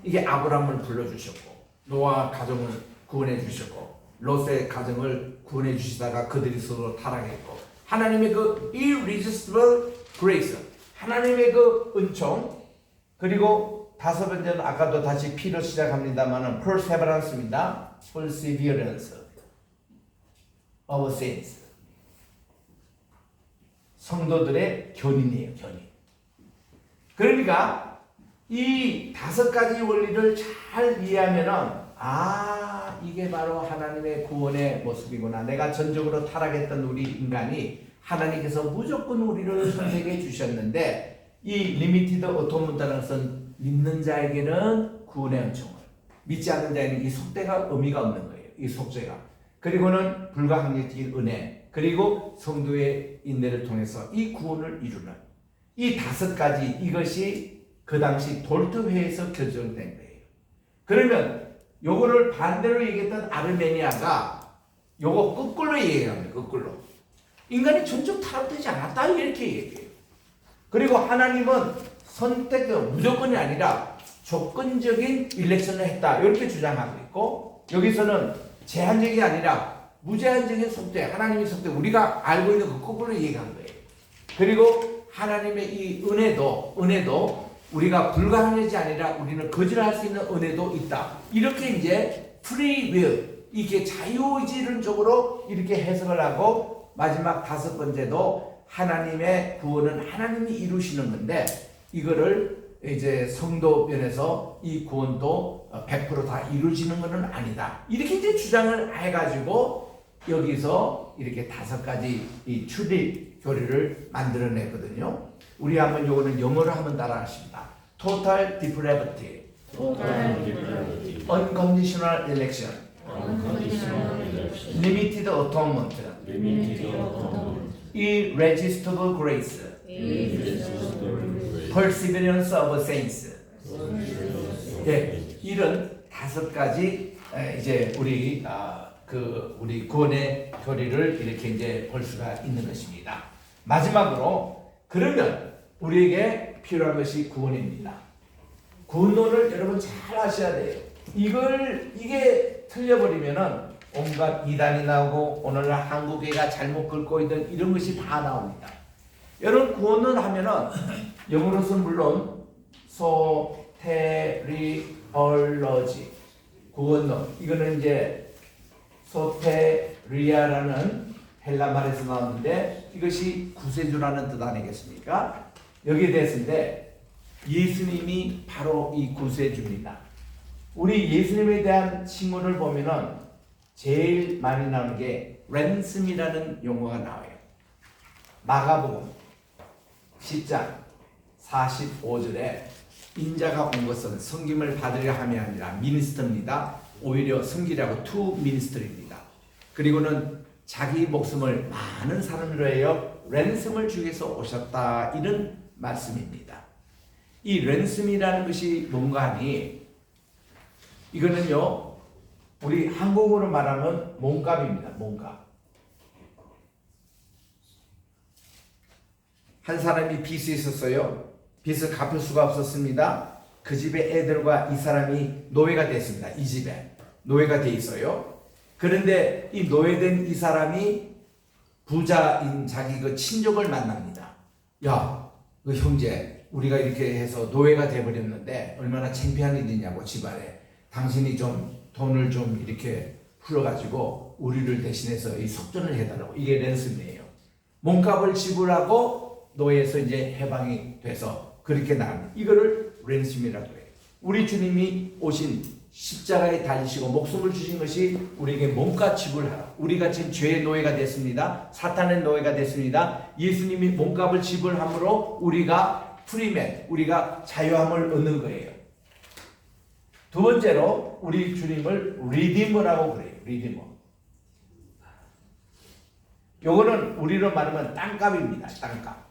Speaker 1: 이게 아브라함을 불러주셨고 노아 가정을 구원해 주셨고 롯의 가정을 구원해 주시다가 그들이 서로 타락했고 하나님의 그 irresistible grace 하나님의 그 은총 그리고 다섯 번째는 아까도 다시 P로 시작합니다만은 perseverance입니다. perseverance of saints 성도들의 견인이에요. 견인. 그러니까 이 다섯 가지 원리를 잘 이해하면은 이게 바로 하나님의 구원의 모습이구나. 내가 전적으로 타락했던 우리 인간이 하나님께서 무조건 우리를 선택해 주셨는데 이 리미티드 어토먼트라는 것은 믿는 자에게는 구원의 은총을 믿지 않는 자에게는 이 속죄가 의미가 없는 거예요. 이 속죄가. 그리고는 불가항력적인 은혜 그리고 성도의 인내를 통해서 이 구원을 이루는 이 다섯 가지 이것이 그 당시 돌트회에서 결정된 거예요. 그러면 요거를 반대로 얘기했던 아르메니아가 요거 거꾸로 얘기합니다. 거꾸로 인간이 전적 타락되지 않았다 이렇게 얘기해요. 그리고 하나님은 선택 무조건이 아니라 조건적인 일렉션을 했다 이렇게 주장하고 있고 여기서는 제한적이 아니라 무제한적인 속죄 하나님의 속죄 우리가 알고 있는 그 거꾸로 얘기한 거예요. 그리고 하나님의 이 은혜도 우리가 불가능하지 아니라 우리는 거절할 수 있는 은혜도 있다. 이렇게 이제 free will 이게 자유의지를 쪽으로 이렇게 해석을 하고 마지막 다섯 번째도 하나님의 구원은 하나님이 이루시는 건데 이거를 이제 성도 면에서 이 구원도 100% 다 이루어지는 것은 아니다. 이렇게 이제 주장을 해가지고 여기서 이렇게 다섯 가지 이 출입 교리를 만들어냈거든요. 우리 한번 요거는 영어로 한번 따라하십니다. Total depravity, unconditional election, limited atonement, irresistible grace, perseverance of saints. 예, 이런 5가지 이제 우리 우리 구원의 교리를 이렇게 이제 볼 수가 있는 것입니다. 마지막으로 그러면 우리에게 필요한 것이 구원입니다. 구원론을 여러분 잘 아셔야 돼요. 이게 틀려버리면은 온갖 이단이 나오고 오늘날 한국애가 잘못 긁고 있는 이런 것이 다 나옵니다. 여러분 구원론 하면은 영어로서는 물론 소테리얼러지 구원론 이거는 이제 소테리아라는 헬라 말에서 나왔는데 이것이 구세주라는 뜻 아니겠습니까? 여기에 대해서인데 예수님이 바로 이 구세주입니다. 우리 예수님에 대한 칭호를 보면은 제일 많이 나오는 게 랜섬이라는 용어가 나와요. 마가복음 10장 45절에 인자가 온 것은 섬김을 받으려 함이 아니라 미니스터입니다. 오히려 섬기라고 투 미니스터입니다. 그리고는 자기 목숨을 많은 사람을 위하여 랜섬을 주기 위해서 오셨다 이런 말씀입니다. 이 랜섬이라는 것이 뭔가 하니 이거는요 우리 한국어로 말하면 몸값입니다. 몸값. 한 사람이 빚이 있었어요. 빚을 갚을 수가 없었습니다. 그 집의 애들과 이 사람이 노예가 됐습니다. 이 집에 노예가 돼 있어요. 그런데 이 노예된 이 사람이 부자인 자기 그 친족을 만납니다. 야, 그 형제, 우리가 이렇게 해서 노예가 돼버렸는데 얼마나 창피한 일이냐고 집안에. 당신이 좀 돈을 좀 이렇게 풀어가지고 우리를 대신해서 이 속전을 해달라고. 이게 랜섬이에요. 몸값을 지불하고 노예에서 이제 해방이 돼서 그렇게 나갑니다. 이거를 랜섬이라고 해요. 우리 주님이 오신 십자가에 달리시고 목숨을 주신 것이 우리에게 몸값 지불하라. 우리가 지금 죄의 노예가 됐습니다. 사탄의 노예가 됐습니다. 예수님이 몸값을 지불함으로 우리가 프리맨, 우리가 자유함을 얻는 거예요. 두 번째로 우리 주님을 리디머라고 그래요. 리디머. 요거는 우리로 말하면 땅값입니다. 땅값.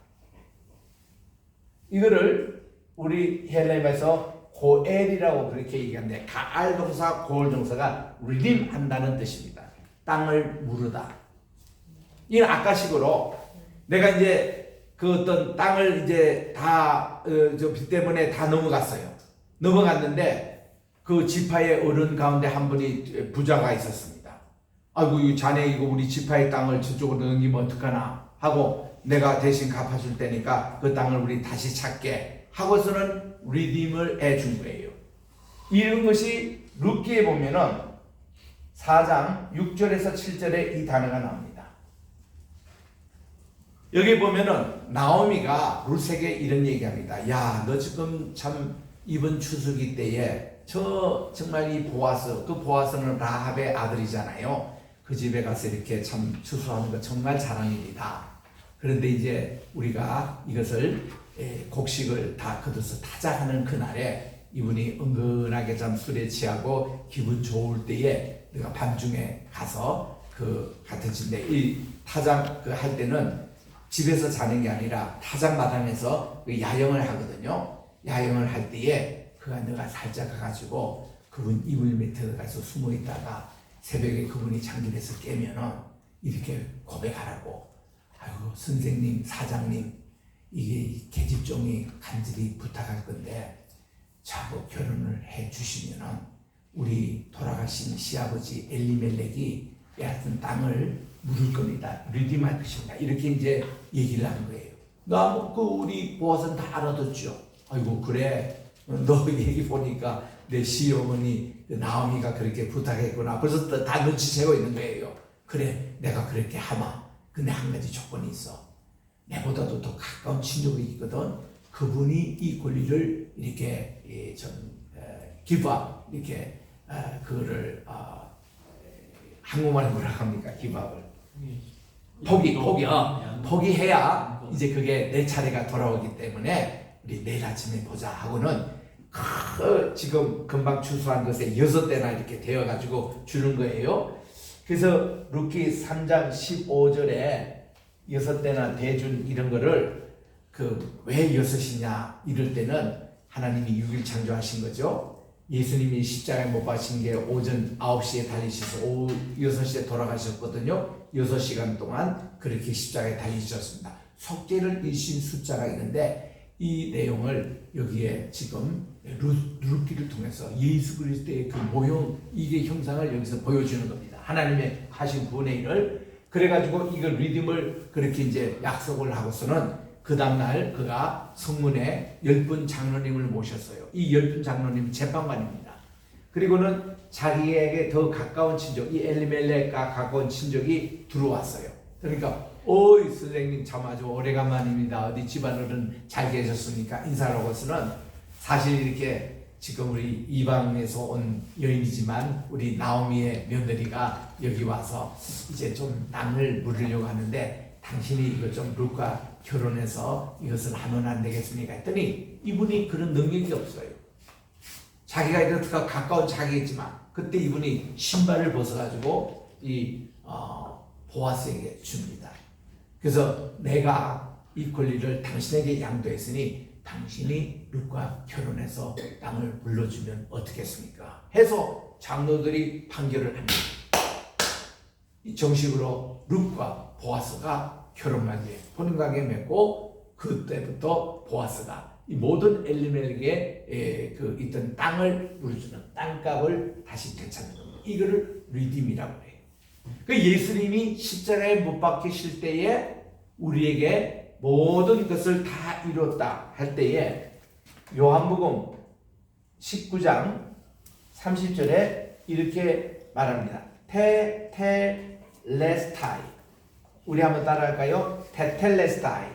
Speaker 1: 이거를 우리 헬라어에서 고엘이라고 그렇게 얘기하는데 가알 동사, 고을 동사가 redeem 한다는 뜻입니다. 땅을 무르다. 이건 아까식으로 내가 이제 그 어떤 땅을 이제 다 빚 때문에 다 넘어갔어요. 넘어갔는데 그 지파의 어른 가운데 한 분이 부자가 있었습니다. 아이고 이 자네 이거 우리 지파의 땅을 저쪽으로 넘기면 어떡하나 하고 내가 대신 갚아줄 테니까 그 땅을 우리 다시 찾게 하고서는 리딤을 해준 거예요. 이런 것이 룻기에 보면은 4장 6절에서 7절에 이 단어가 나옵니다. 여기 보면은 나오미가 룻에게 이런 얘기합니다. 야, 너 지금 참 이번 추수기 때에 정말 이 보아스, 그 보아스는 라합의 아들이잖아요. 그 집에 가서 이렇게 참 추수하는 거 정말 잘하는 일이다. 그런데 이제 우리가 이것을 곡식을 다 거둬서 타작하는 그날에 이분이 은근하게 참 술에 취하고 기분 좋을 때에 내가 밤중에 가서 그 같은 집인데 이 타작 그 할 때는 집에서 자는 게 아니라 타작 마당에서 그 야영을 하거든요. 야영을 할 때에 그가 내가 살짝 가가지고 그분 이불 밑에 가서 숨어 있다가 새벽에 그분이 잠기돼서 깨면은 이렇게 고백하라고. 아이고 선생님, 사장님, 이게 계집종이 간절히 부탁할 건데 저하고 결혼을 해 주시면은 우리 돌아가신 시아버지 엘리멜렉이 빼앗은 땅을 물을 겁니다. 리딤할 것입니다. 이렇게 이제 얘기를 하는 거예요. 나 그 우리 보아서는 다 알아듣죠. 아이고 그래. 너 얘기 보니까 내 시어머니 나오미가 그렇게 부탁했구나. 벌써 다 눈치채고 있는 거예요. 그래, 내가 그렇게 하마. 근데 한 가지 조건이 있어. 내보다도 더 가까운 친족이 있거든. 그분이 이 권리를 이렇게 기부업 이렇게 그거를 한국말로 뭐라 합니까? 기부업을 포기해야 이제 그게 내 차례가 돌아오기 때문에 우리 내일 아침에 보자 하고는 지금 금방 추수한 것에 6대나 이렇게 되어가지고 주는 거예요. 그래서 룻기 3장 15절에 6대나 대준 이런 거를 왜 6이냐 이럴 때는 하나님이 6일 창조하신 거죠. 예수님이 십자가에 못 박힌 게 오전 9시에 달리셔서 오후 6시에 돌아가셨거든요. 6시간 동안 그렇게 십자가에 달리셨습니다. 속죄를 이신 숫자가 있는데 이 내용을 여기에 지금 누룩기를 통해서 예수 그리스도의 그 모형, 이게 형상을 여기서 보여주는 겁니다. 하나님의 하신 구원의 일을. 그래가지고 이걸 리듬을 그렇게 이제 약속을 하고서는 그 다음날 그가 성문에 10분 장로님을 모셨어요. 이 10분 장로님 재판관입니다. 그리고는 자기에게 더 가까운 친족, 이 엘리멜렉과 가까운 친족이 들어왔어요. 그러니까 어이 선생님 참 아주 오래간만입니다. 어디 집안으로는 잘 계셨습니까? 인사를 하고서는 사실 이렇게 지금 우리 이방에서 온 여인이지만 우리 나오미의 며느리가 여기 와서 이제 좀 땅을 물으려고 하는데 당신이 이거 좀 룻과 결혼해서 이것을 하면 안 되겠습니까? 했더니 이분이 그런 능력이 없어요. 자기가 이렇게 가까운 자기겠지만 그때 이분이 신발을 벗어가지고 이 보아스에게 줍니다. 그래서 내가 이 권리를 당신에게 양도했으니 당신이 룻과 결혼해서 땅을 물려주면 어떻겠습니까? 해서 장로들이 판결을 합니다. 정식으로 룻과 보아스가 결혼관계, 혼인관계 맺고 그때부터 보아스가 이 모든 엘리멜렉의 그 있던 땅을 물려주는 땅값을 다시 되찾는 겁니다. 이거를 리딤이라고 해요. 그 예수님이 십자가에 못 박히실 때에 우리에게 모든 것을 다 이뤘다 할 때에 요한복음 19장 30절에 이렇게 말합니다. 테텔레스타이. 우리 한번 따라할까요? 테텔레스타이.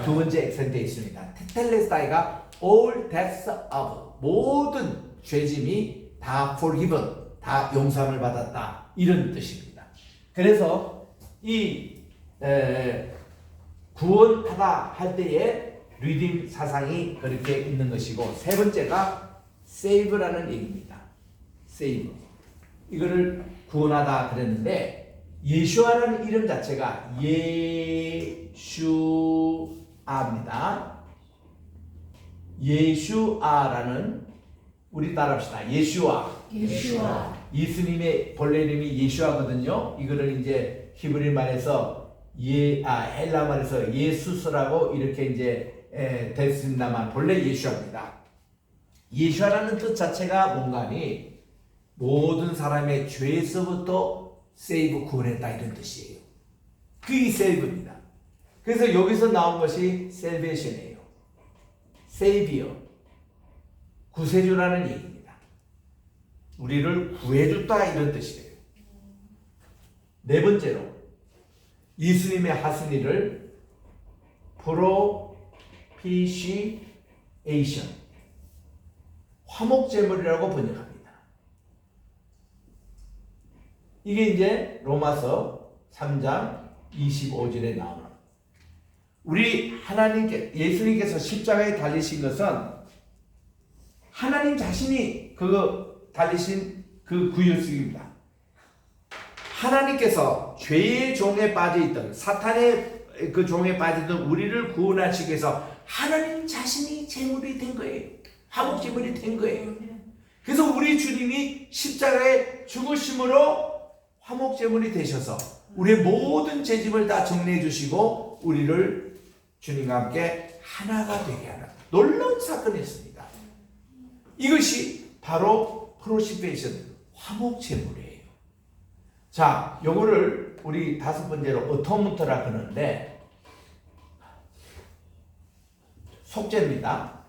Speaker 1: 두 번째 액센트에 있습니다. 테텔레스타이가 all debts of, 모든 죄짐이 다 forgiven, 다 용서를 받았다, 이런 뜻입니다. 그래서 이 구원하다 할 때에 리딤 사상이 그렇게 있는 것이고, 세 번째가 save라는 얘기입니다. save. 이거를 구원하다 그랬는데 예수아라는 이름 자체가 예수아입니다. 예수아라는, 우리 따라합시다. 예수아. 예수님의 본래 이름이 예수아거든요. 이거를 이제 히브리 말에서 헬라 말에서 예수스라고 이렇게 이제 됐습니다만 본래 예수아입니다. 예수아라는 뜻 자체가 뭔가니 모든 사람의 죄에서부터 세이브, 구원했다, 이런 뜻이에요. 그게 세이브입니다. 그래서 여기서 나온 것이 셀베이션이에요. 세이비어, 구세주라는 얘기입니다. 우리를 구해줬다, 이런 뜻이에요. 네 번째로 예수님의 하신 일을 프로피시에이션, 화목제물이라고 번역합니다. 이게 이제 로마서 3장 25절에 나오는, 우리 하나님께, 예수님께서 십자가에 달리신 것은 하나님 자신이 달리신 그 구유식입니다. 하나님께서 죄의 종에 빠져있던, 사탄의 그 종에 빠지던 우리를 구원하시기 위해서 하나님 자신이 제물이 된 거예요. 화목제물이 된 거예요. 그래서 우리 주님이 십자가에 죽으심으로 화목제물이 되셔서 우리의 모든 죄짐을 다 정리해 주시고 우리를 주님과 함께 하나가 되게 하는 놀라운 사건이었습니다. 이것이 바로 프로시페이션, 화목제물이에요. 자, 요거를 우리 다섯 번째로 어토먼트라 그러는데, 속죄입니다.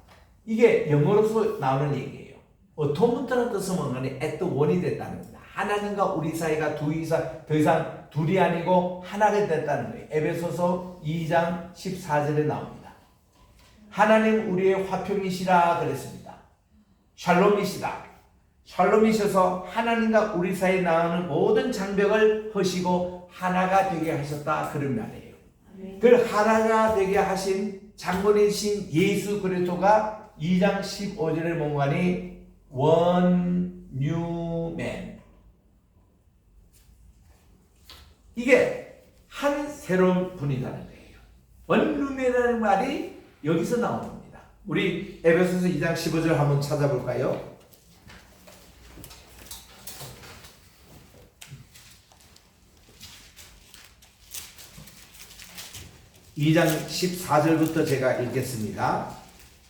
Speaker 1: 이게 영어로서 나오는 얘기예요. 어토먼트라는 뜻은 뭐냐면 at one이 됐다는 겁니다. 하나님과 우리 사이가 더 이상 둘이 아니고 하나가 됐다는 거예요. 에베소서 2장 14절에 나옵니다. 하나님 우리의 화평이시라 그랬습니다. 샬롬이시다. 샬롬이셔서 하나님과 우리 사이에 나오는 모든 장벽을 허시고 하나가 되게 하셨다, 그런 말이에요. 그 하나가 되게 하신 장본이신 예수 그리스도가 2장 15절에 뭔가니 one new man, 이게 한 새로운 분이라는 거예요. 원룸이라는 말이 여기서 나온 겁니다. 우리 에베소서 2장 15절 한번 찾아볼까요? 2장 14절부터 제가 읽겠습니다.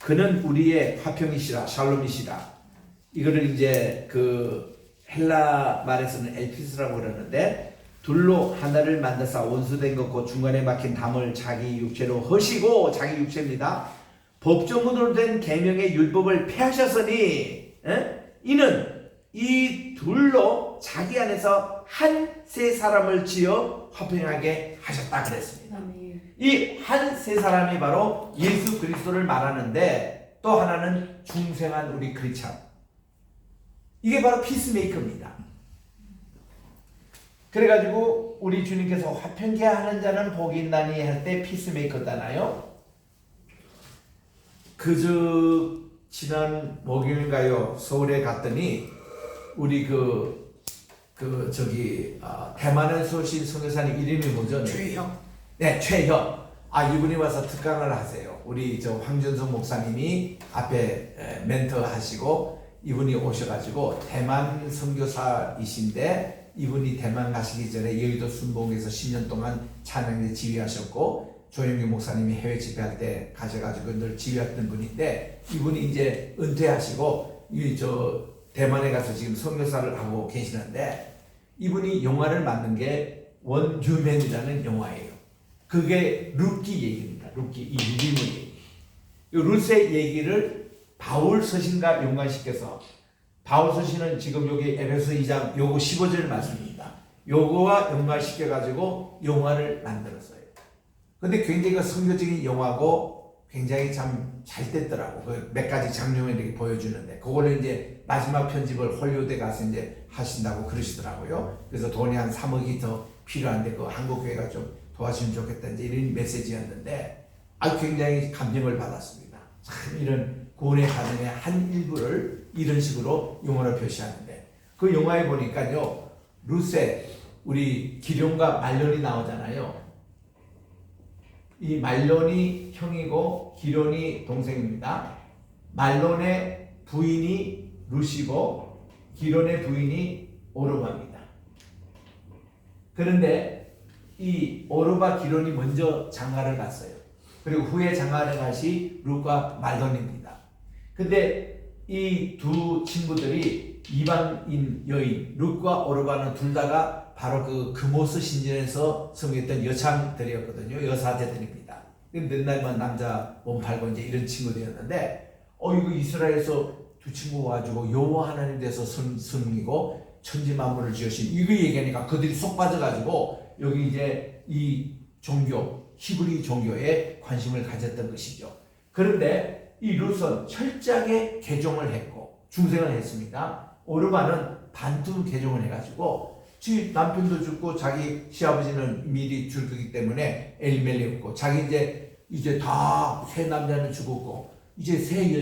Speaker 1: 그는 우리의 화평이시라, 샬롬이시라. 이거를 이제 그 헬라 말에서는 엘피스라고 그러는데, 둘로 하나를 만드사 원수된 것 곧 중간에 막힌 담을 자기 육체로 허시고, 자기 육체입니다. 법조문으로 된 계명의 율법을 폐하셨으니 이는 이 둘로 자기 안에서 한 세 사람을 지어 화평하게 하셨다 그랬습니다. 이 한 세 사람이 바로 예수 그리스도를 말하는데, 또 하나는 중생한 우리 크리스찬, 이게 바로 피스메이커입니다. 그래가지고 우리 주님께서 화평케 하는 자는 복이 있나니 할 때 피스메이커잖아요. 지난 목요일인가요? 서울에 갔더니 우리 대만에서 오신 선교사님 이름이 뭐죠? 최형. 네, 최형. 이분이 와서 특강을 하세요. 우리 황준성 목사님이 앞에 멘터 하시고, 이분이 오셔가지고 대만 선교사이신데, 이분이 대만 가시기 전에 여의도 순복에서 10년 동안 찬양대 지휘하셨고, 조영규 목사님이 해외 집회할 때 가셔가지고 늘 지휘했던 분인데, 이분이 이제 은퇴하시고 대만에 가서 지금 선교사를 하고 계시는데, 이분이 영화를 만든 게 원유맨이라는 영화예요. 그게 룻기 얘기입니다. 룻기, 이 유리물 얘기. 이 룻의 얘기를 바울 서신과 연관시켜서, 바울 서신은 지금 여기 에베소 2장 요거 15절 말씀입니다. 요거와 연관시켜가지고 영화를 만들었어요. 근데 굉장히 성교적인 영화고 굉장히 참 잘 됐더라고. 몇 가지 장면을 이렇게 보여주는데, 그거를 이제 마지막 편집을 헐리우드에 가서 이제 하신다고 그러시더라고요. 그래서 돈이 한 3억이 더 필요한데, 그 한국교회가 좀 도와주면 좋겠다, 이제 이런 메시지였는데, 굉장히 감명을 받았습니다. 참 이런 구원의 과정의 한 일부를 이런 식으로 영어로 표시하는데, 그 영화에 보니까요, 룻의 우리 기룡과 말론이 나오잖아요. 이 말론이 형이고 기론이 동생입니다. 말론의 부인이 룻이고 기론의 부인이 오르바입니다. 그런데 이 오르바 기론이 먼저 장가를 갔어요. 그리고 후에 장가를 가시 룻과 말론입니다. 근데 이 두 친구들이 이방인 여인 룻과 오르바는 둘 다가 바로 그 금오스 신전에서 섬겼던 여창들이었거든요. 여사제들입니다. 맨날만 남자 몸 팔고 이제 이런 친구들이었는데, 이거 이스라엘에서 두 친구 와가지고 여호와 하나님 돼서 섬기고 천지 만물을 지으신 이거 얘기하니까 그들이 쏙 빠져가지고 여기 이제 이 종교, 히브리 종교에 관심을 가졌던 것이죠. 그런데 이 룻은 철저하게 개종을 했고 중생을 했습니다. 오르바는 반투 개종을 해가지고 지 남편도 죽고 자기 시아버지는 미리 죽었기 때문에 엘리멜렉이었고, 자기 이제 다 세 남자는 죽었고 이제 세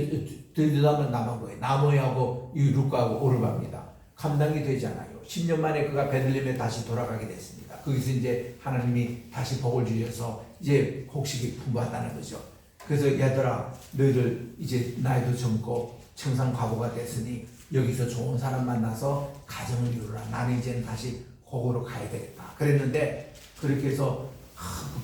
Speaker 1: 여자만 남은 거예요. 나머지하고 이 룻과하고 오르바입니다. 감당이 되지 않아요. 10년 만에 그가 베들레헴에 다시 돌아가게 됐습니다. 거기서 이제 하나님이 다시 복을 주셔서 이제 곡식이 풍부하다는 거죠. 그래서 얘들아, 너희들 이제 나이도 젊고 청산과거가 됐으니 여기서 좋은 사람 만나서 가정을 이루라. 나는 이제는 다시 고국으로 가야 되겠다. 그랬는데, 그렇게 해서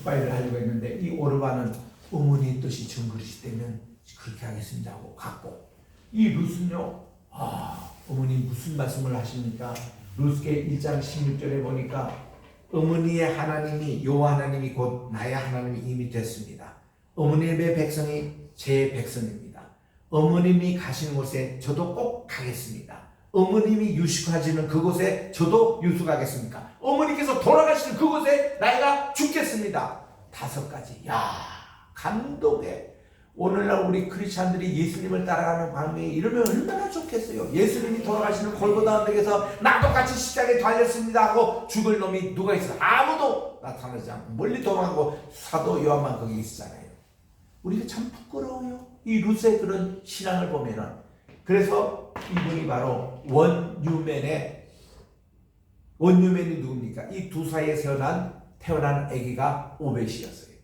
Speaker 1: 굿바이를 하려고 했는데, 이 오르바는 어머니의 뜻이 정그릇이 되면 그렇게 하겠습니다 하고 갔고, 이 룻은요, 어머니 무슨 말씀을 하십니까? 룻게 1장 16절에 보니까 어머니의 하나님이, 여호와 하나님이 곧 나의 하나님이 이미 됐습니다. 어머님의 백성이 제 백성입니다. 어머님이 가시는 곳에 저도 꼭 가겠습니다. 어머님이 유숙하시는 그곳에 저도 유숙하겠습니까? 어머니께서 돌아가시는 그곳에 나이가 죽겠습니다. 5가지. 감동해. 오늘날 우리 크리스찬들이 예수님을 따라가는 방향에 이러면 얼마나 좋겠어요. 예수님이 돌아가시는 골고다 언덕에서 나도 같이 십자가에 달렸습니다 하고 죽을 놈이 누가 있어요? 아무도 나타나지 않고 멀리 도망가고 사도 요한만 거기 있잖아요. 우리가 참 부끄러워요. 이 룻의 그런 신앙을 보면은. 그래서 이분이 바로 원유맨이 누굽니까? 이 두 사이에 세어난 태어난 아기가 오벳이었어요.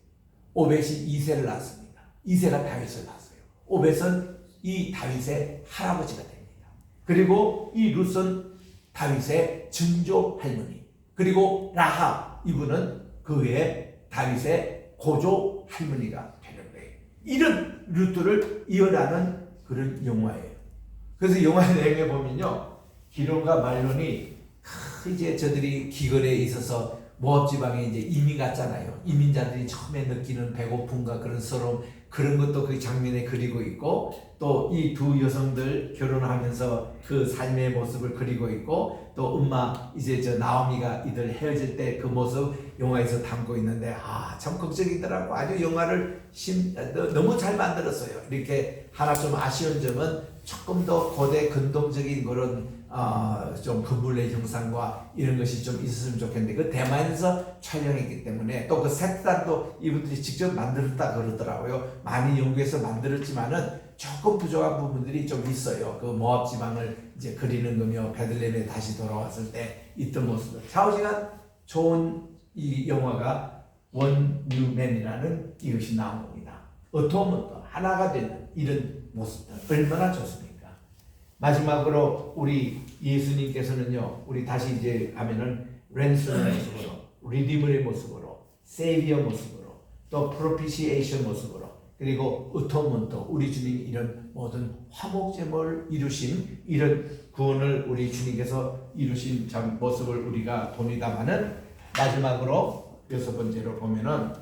Speaker 1: 오벳이 이새를 낳았습니다. 이새가 다윗을 낳았어요. 오벳은 이 다윗의 할아버지가 됩니다. 그리고 이 룻은 다윗의 증조 할머니, 그리고 라합 이분은 그의 다윗의 고조 할머니가 되는 거예요. 이런 루트를 이어나는 그런 영화예요. 그래서 영화 내용에 보면요, 기론과 말론이 이제 저들이 기근에 있어서 모압 지방에 이제 이민 갔잖아요. 이민자들이 처음에 느끼는 배고픔과 그런 서러움, 그런 것도 그 장면에 그리고 있고, 또 이 두 여성들 결혼하면서 그 삶의 모습을 그리고 있고, 또 엄마 이제 저 나오미가 이들 헤어질 때 그 모습 영화에서 담고 있는데, 참 극적이더라고. 아주 영화를 너무 잘 만들었어요. 이렇게 하나 좀 아쉬운 점은 조금 더 고대 근동적인 그런 좀 그물의 형상과 이런 것이 좀 있었으면 좋겠는데, 그 대만에서 촬영했기 때문에, 또 그 색깔도 이분들이 직접 만들었다 그러더라고요. 많이 연구해서 만들었지만은 조금 부족한 부분들이 좀 있어요. 그 모압 지방을 이제 그리는 거며, 베들레헴에 다시 돌아왔을 때 있던 모습들. 좌우지간 좋은 이 영화가 원뉴맨이라는 이것이 나온 겁니다. 어떠면 하나가 되는 이런 모습들 얼마나 좋습니까? 마지막으로 우리 예수님께서는요, 우리 다시 이제 가면은 랜섬의 모습으로, 리디머의 모습으로, 세이비어 모습으로, 또 프로피시에이션 모습으로, 그리고 어토먼트, 우리 주님이 이런 모든 화목제물을 이루신 이런 구원을 우리 주님께서 이루신 모습을 우리가 봅니다만은, 마지막으로 6번째로 보면은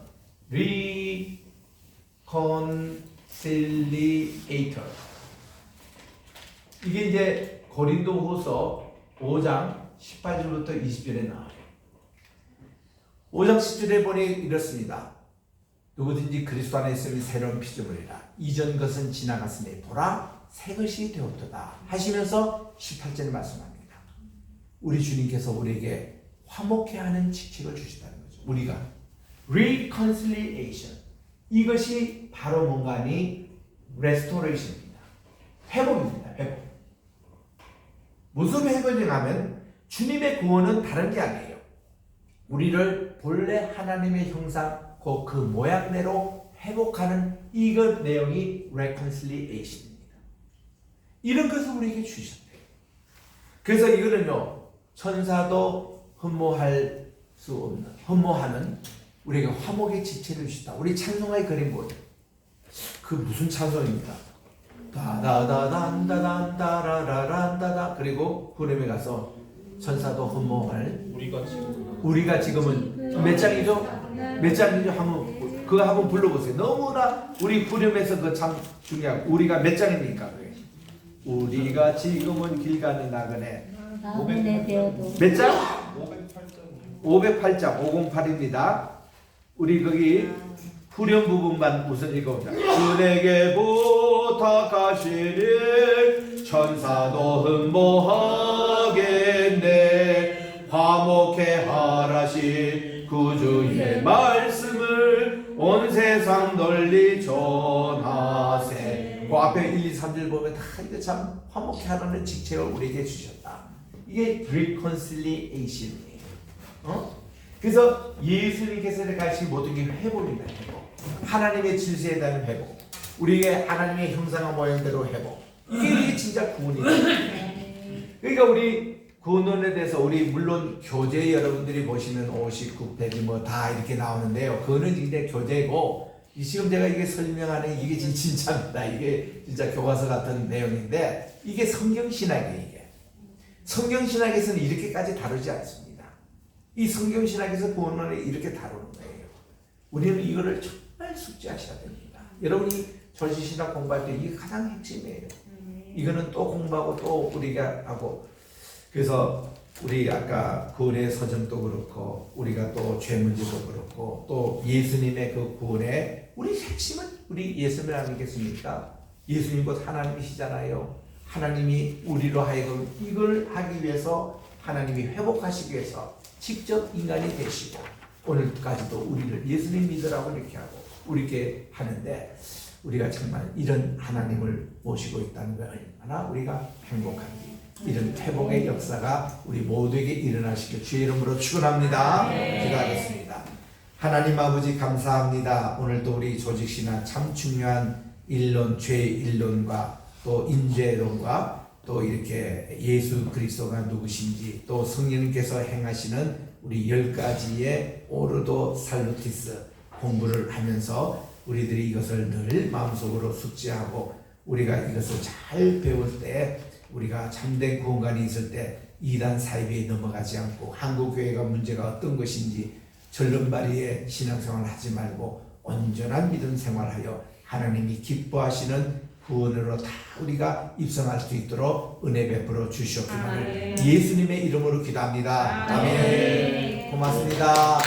Speaker 1: reconciliator. 이게 이제 고린도후서 5장 18절부터 20절에 나와요. 5장 10절에 보니 이렇습니다. 누구든지 그리스도 안에 있으면 새로운 피조물이라. 이전 것은 지나갔으니 보라 새 것이 되었도다 하시면서 18절에 말씀합니다. 우리 주님께서 우리에게 화목해 하는 직책을 주시다는 거죠. 우리가 reconciliation, 이것이 바로 뭔가 하니 restoration입니다. 회복입니다. 회복. 무슨 회복이냐면 주님의 구원은 다른 게 아니에요. 우리를 본래 하나님의 형상 그 모양대로 회복하는 이것 내용이 reconciliation입니다. 이런 것을 우리에게 주셨대요. 그래서 이거는요, 천사도 흠모할 수 없는, 흠모하는 우리에게 화목의 지체를 주시다. 우리 찬송가의 그림 뭐예요? 그 무슨 찬송입니까? 다다다단다단다라란다다. 그리고 후렴에 가서 천사도 흠모할, 우리가 지금은 몇 장이죠? 몇 장이죠? 한번 그거 한번 불러보세요. 너무나 우리 후렴에서 그 참 중요하고, 우리가 몇 장입니까? 우리가 지금은 길 가는 나그네 몇 장? 508장 508입니다. 우리 거기 후렴 부분만 우선 읽어보자. 그에게 부탁하시니 천사도 흠모하겠네. 화목해 하라시 구주의 말씀을 온 세상 널리 전하세. 그 앞에 1, 2, 3절 보면 다 이거 참 화목해 하라는 직책을 우리에게 주셨다. 이게 reconciliation이에요. 그래서 예수님께서 가신 모든 게 회복입니다. 회복. 하나님의 질서에 대한 회복, 우리의 하나님의 형상과 모양대로 회복. 이게 진짜 구원이에요. 그러니까 우리 구원에 대해서 우리 물론 교재 여러분들이 보시면 59페이지 뭐 다 이렇게 나오는데요. 그거는 이제 교재고, 지금 제가 이게 설명하는 이게 진짜입니다. 이게 진짜 교과서 같은 내용인데, 이게 성경신학이에요. 이게 성경신학에서는 이렇게까지 다루지 않습니다. 이 성경신학에서 구원론을 이렇게 다루는 거예요. 우리는 이거를 정말 숙지하셔야 됩니다. 여러분이 절시신학 공부할 때 이게 가장 핵심이에요. 이거는 또 공부하고 또 우리가 하고, 그래서 우리 아까 구원의 서정도 그렇고, 우리가 또 죄 문제도 그렇고, 또 예수님의 그 구원의 우리 핵심은 우리 예수님 아니겠습니까? 예수님 곧 하나님이시잖아요. 하나님이 우리로 하여금 이걸 하기 위해서, 하나님이 회복하시기 위해서 직접 인간이 되시고, 오늘까지도 우리를 예수님 믿으라고 이렇게 하고 우리에게 하는데, 우리가 정말 이런 하나님을 모시고 있다는 거 얼마나 우리가 행복한지, 이런 회복의 역사가 우리 모두에게 일어나시길 주의 이름으로 축원합니다. 기도하겠습니다. 하나님 아버지 감사합니다. 오늘도 우리 조직신앙 참 중요한 일론, 죄 일론과 또 인죄론과 또 이렇게 예수 그리스도가 누구신지 또 성령님께서 행하시는 우리 10가지의 오르도 살루티스 공부를 하면서 우리들이 이것을 늘 마음속으로 숙지하고 우리가 이것을 잘 배울 때 우리가 참된 구원관이 있을 때 이단 사이비에 넘어가지 않고 한국교회가 문제가 어떤 것인지 절름발이의 신앙생활을 하지 말고 온전한 믿음 생활하여 하나님이 기뻐하시는 구원으로 다 우리가 입성할 수 있도록 은혜 베풀어 주시옵기를 예수님의 이름으로 기도합니다. 아멘. 고맙습니다.